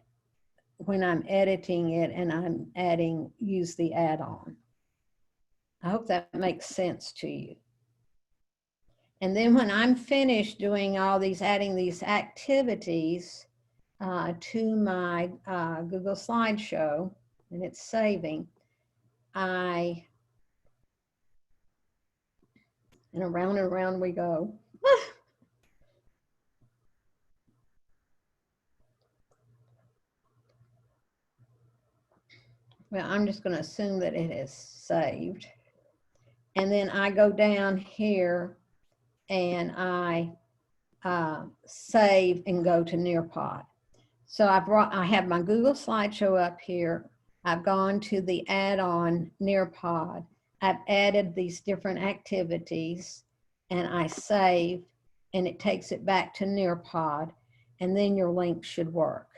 when I'm editing it, and I'm adding, use the add-on. I hope that makes sense to you. And then when I'm finished doing all these, adding these activities to my Google slideshow, and it's saving, and around we go. Well, I'm just going to assume that it is saved. And then I go down here and I save and go to Nearpod. So I have my Google slideshow up here. I've gone to the add-on Nearpod, I've added these different activities and I save, and it takes it back to Nearpod, and then your link should work.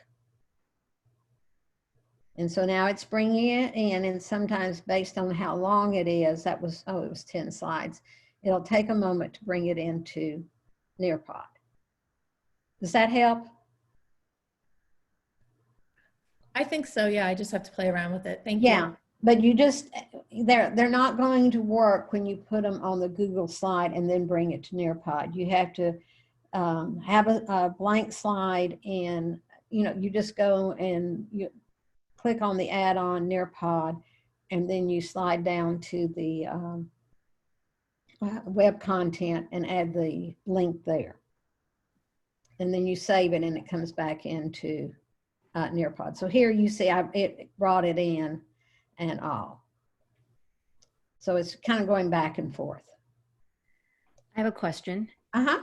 And so now it's bringing it in, and sometimes based on how long it is, it was 10 slides. It'll take a moment to bring it into Nearpod. Does that help? I think so. Yeah, I just have to play around with it. Thank you. Yeah, but you just, they're not going to work when you put them on the Google slide and then bring it to Nearpod. You have to have a blank slide, and you just go and you click on the add-on Nearpod, and then you slide down to the web content and add the link there. And then you save it and it comes back into Nearpod. So here you see it brought it in and all. So it's kind of going back and forth. I have a question. Uh-huh.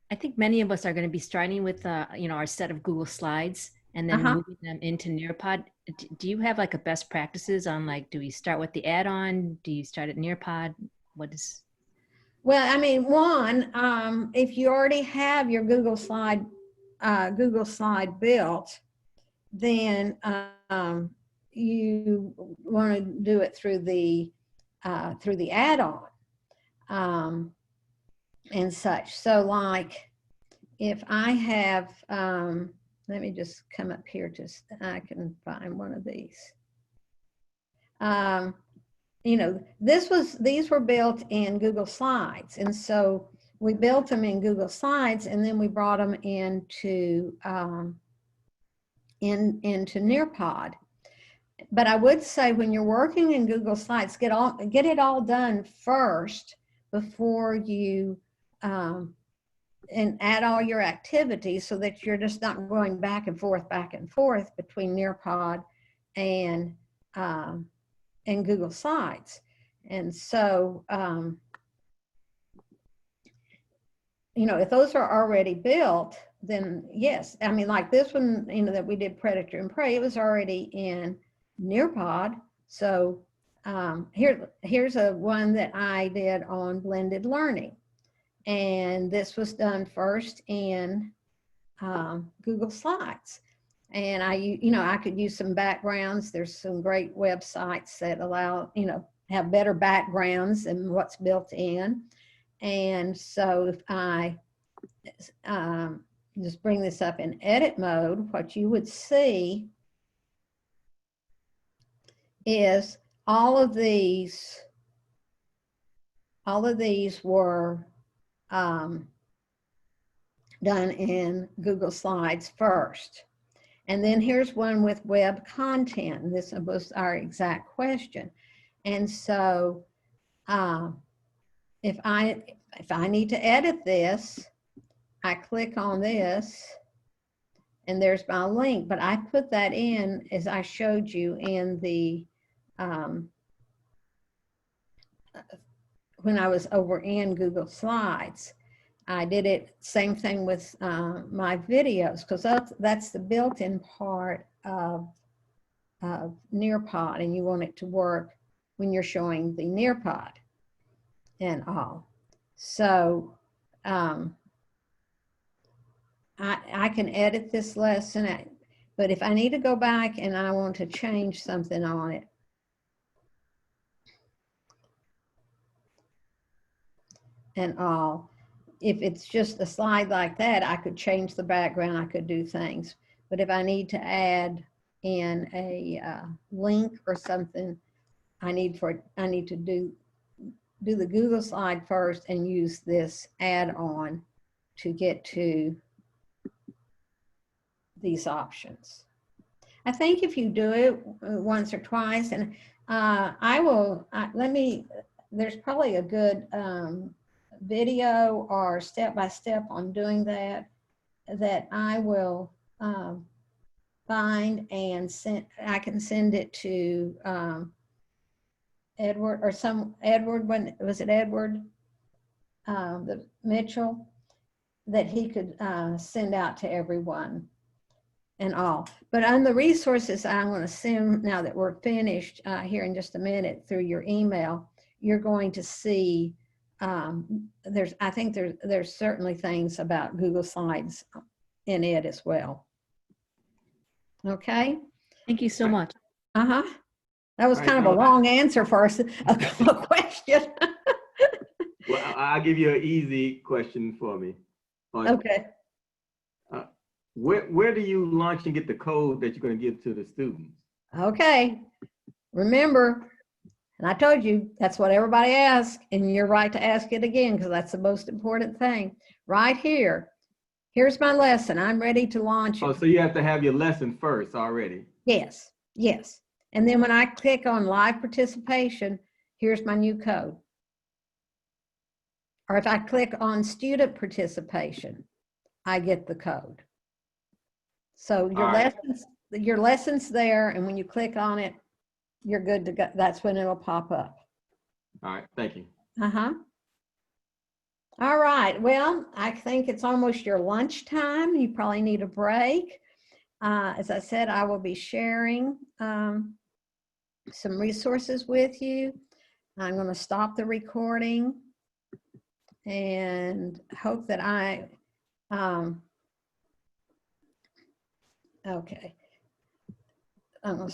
I think many of us are going to be starting with our set of Google Slides and then moving them into Nearpod. Do you have like a best practices on, like, do we start with the add-on? Do you start at Nearpod? What is? Well, I mean, one, if you already have your Google slide built, then you want to do it through the add-on and such. So, like, if I have, let me just come up here, just I can find one of these. These were built in Google Slides, and so we built them in Google Slides, and then we brought them into Nearpod. But I would say when you're working in Google Slides, get it all done first before you and add all your activities, so that you're just not going back and forth between Nearpod and Google Slides. And so, if those are already built, then yes. I mean, like this one, that we did Predator and Prey, it was already in Nearpod. So here's a one that I did on blended learning. And this was done first in Google Slides. And I could use some backgrounds. There's some great websites that allow, have better backgrounds than what's built in. And so if I just bring this up in edit mode, what you would see is all of these were done in Google Slides first. And then here's one with web content. And this was our exact question. And so if I need to edit this, I click on this and there's my link, but I put that in as I showed you in the when I was over in Google Slides. I did it, same thing with my videos, because that's the built-in part of Nearpod, and you want it to work when you're showing the Nearpod and all. So I can edit this lesson, but if I need to go back and I want to change something on it, and all, if it's just a slide like that, I could change the background, I could do things. But if I need to add in a link or something, I need to do the Google slide first and use this add-on to get to these options. I think if you do it once or twice, and there's probably a good video or step-by-step on doing that I will find and send. I can send it to Edward or Edward, when was it Edward Mitchell, that he could send out to everyone. and all. But on the resources, I'm going to assume now that we're finished here in just a minute through your email, you're going to see I think there's certainly things about Google Slides in it as well. Okay. Thank you so much. That was kind of a long answer for a question. Well, I'll give you an easy question for me. Okay. Where do you launch and get the code that you're going to give to the students? Okay. Remember, and I told you that's what everybody asks, and you're right to ask it again because that's the most important thing. Right here. Here's my lesson. I'm ready to launch it. Oh, so you have to have your lesson first already. Yes, yes. And then when I click on live participation, here's my new code. Or if I click on student participation, I get the code. So your lesson's there, and when you click on it, you're good to go. That's when it'll pop up. All right, thank you. All right, well, I think it's almost your lunchtime. You probably need a break. As I said, I will be sharing some resources with you. I'm going to stop the recording and hope that okay. I'm going to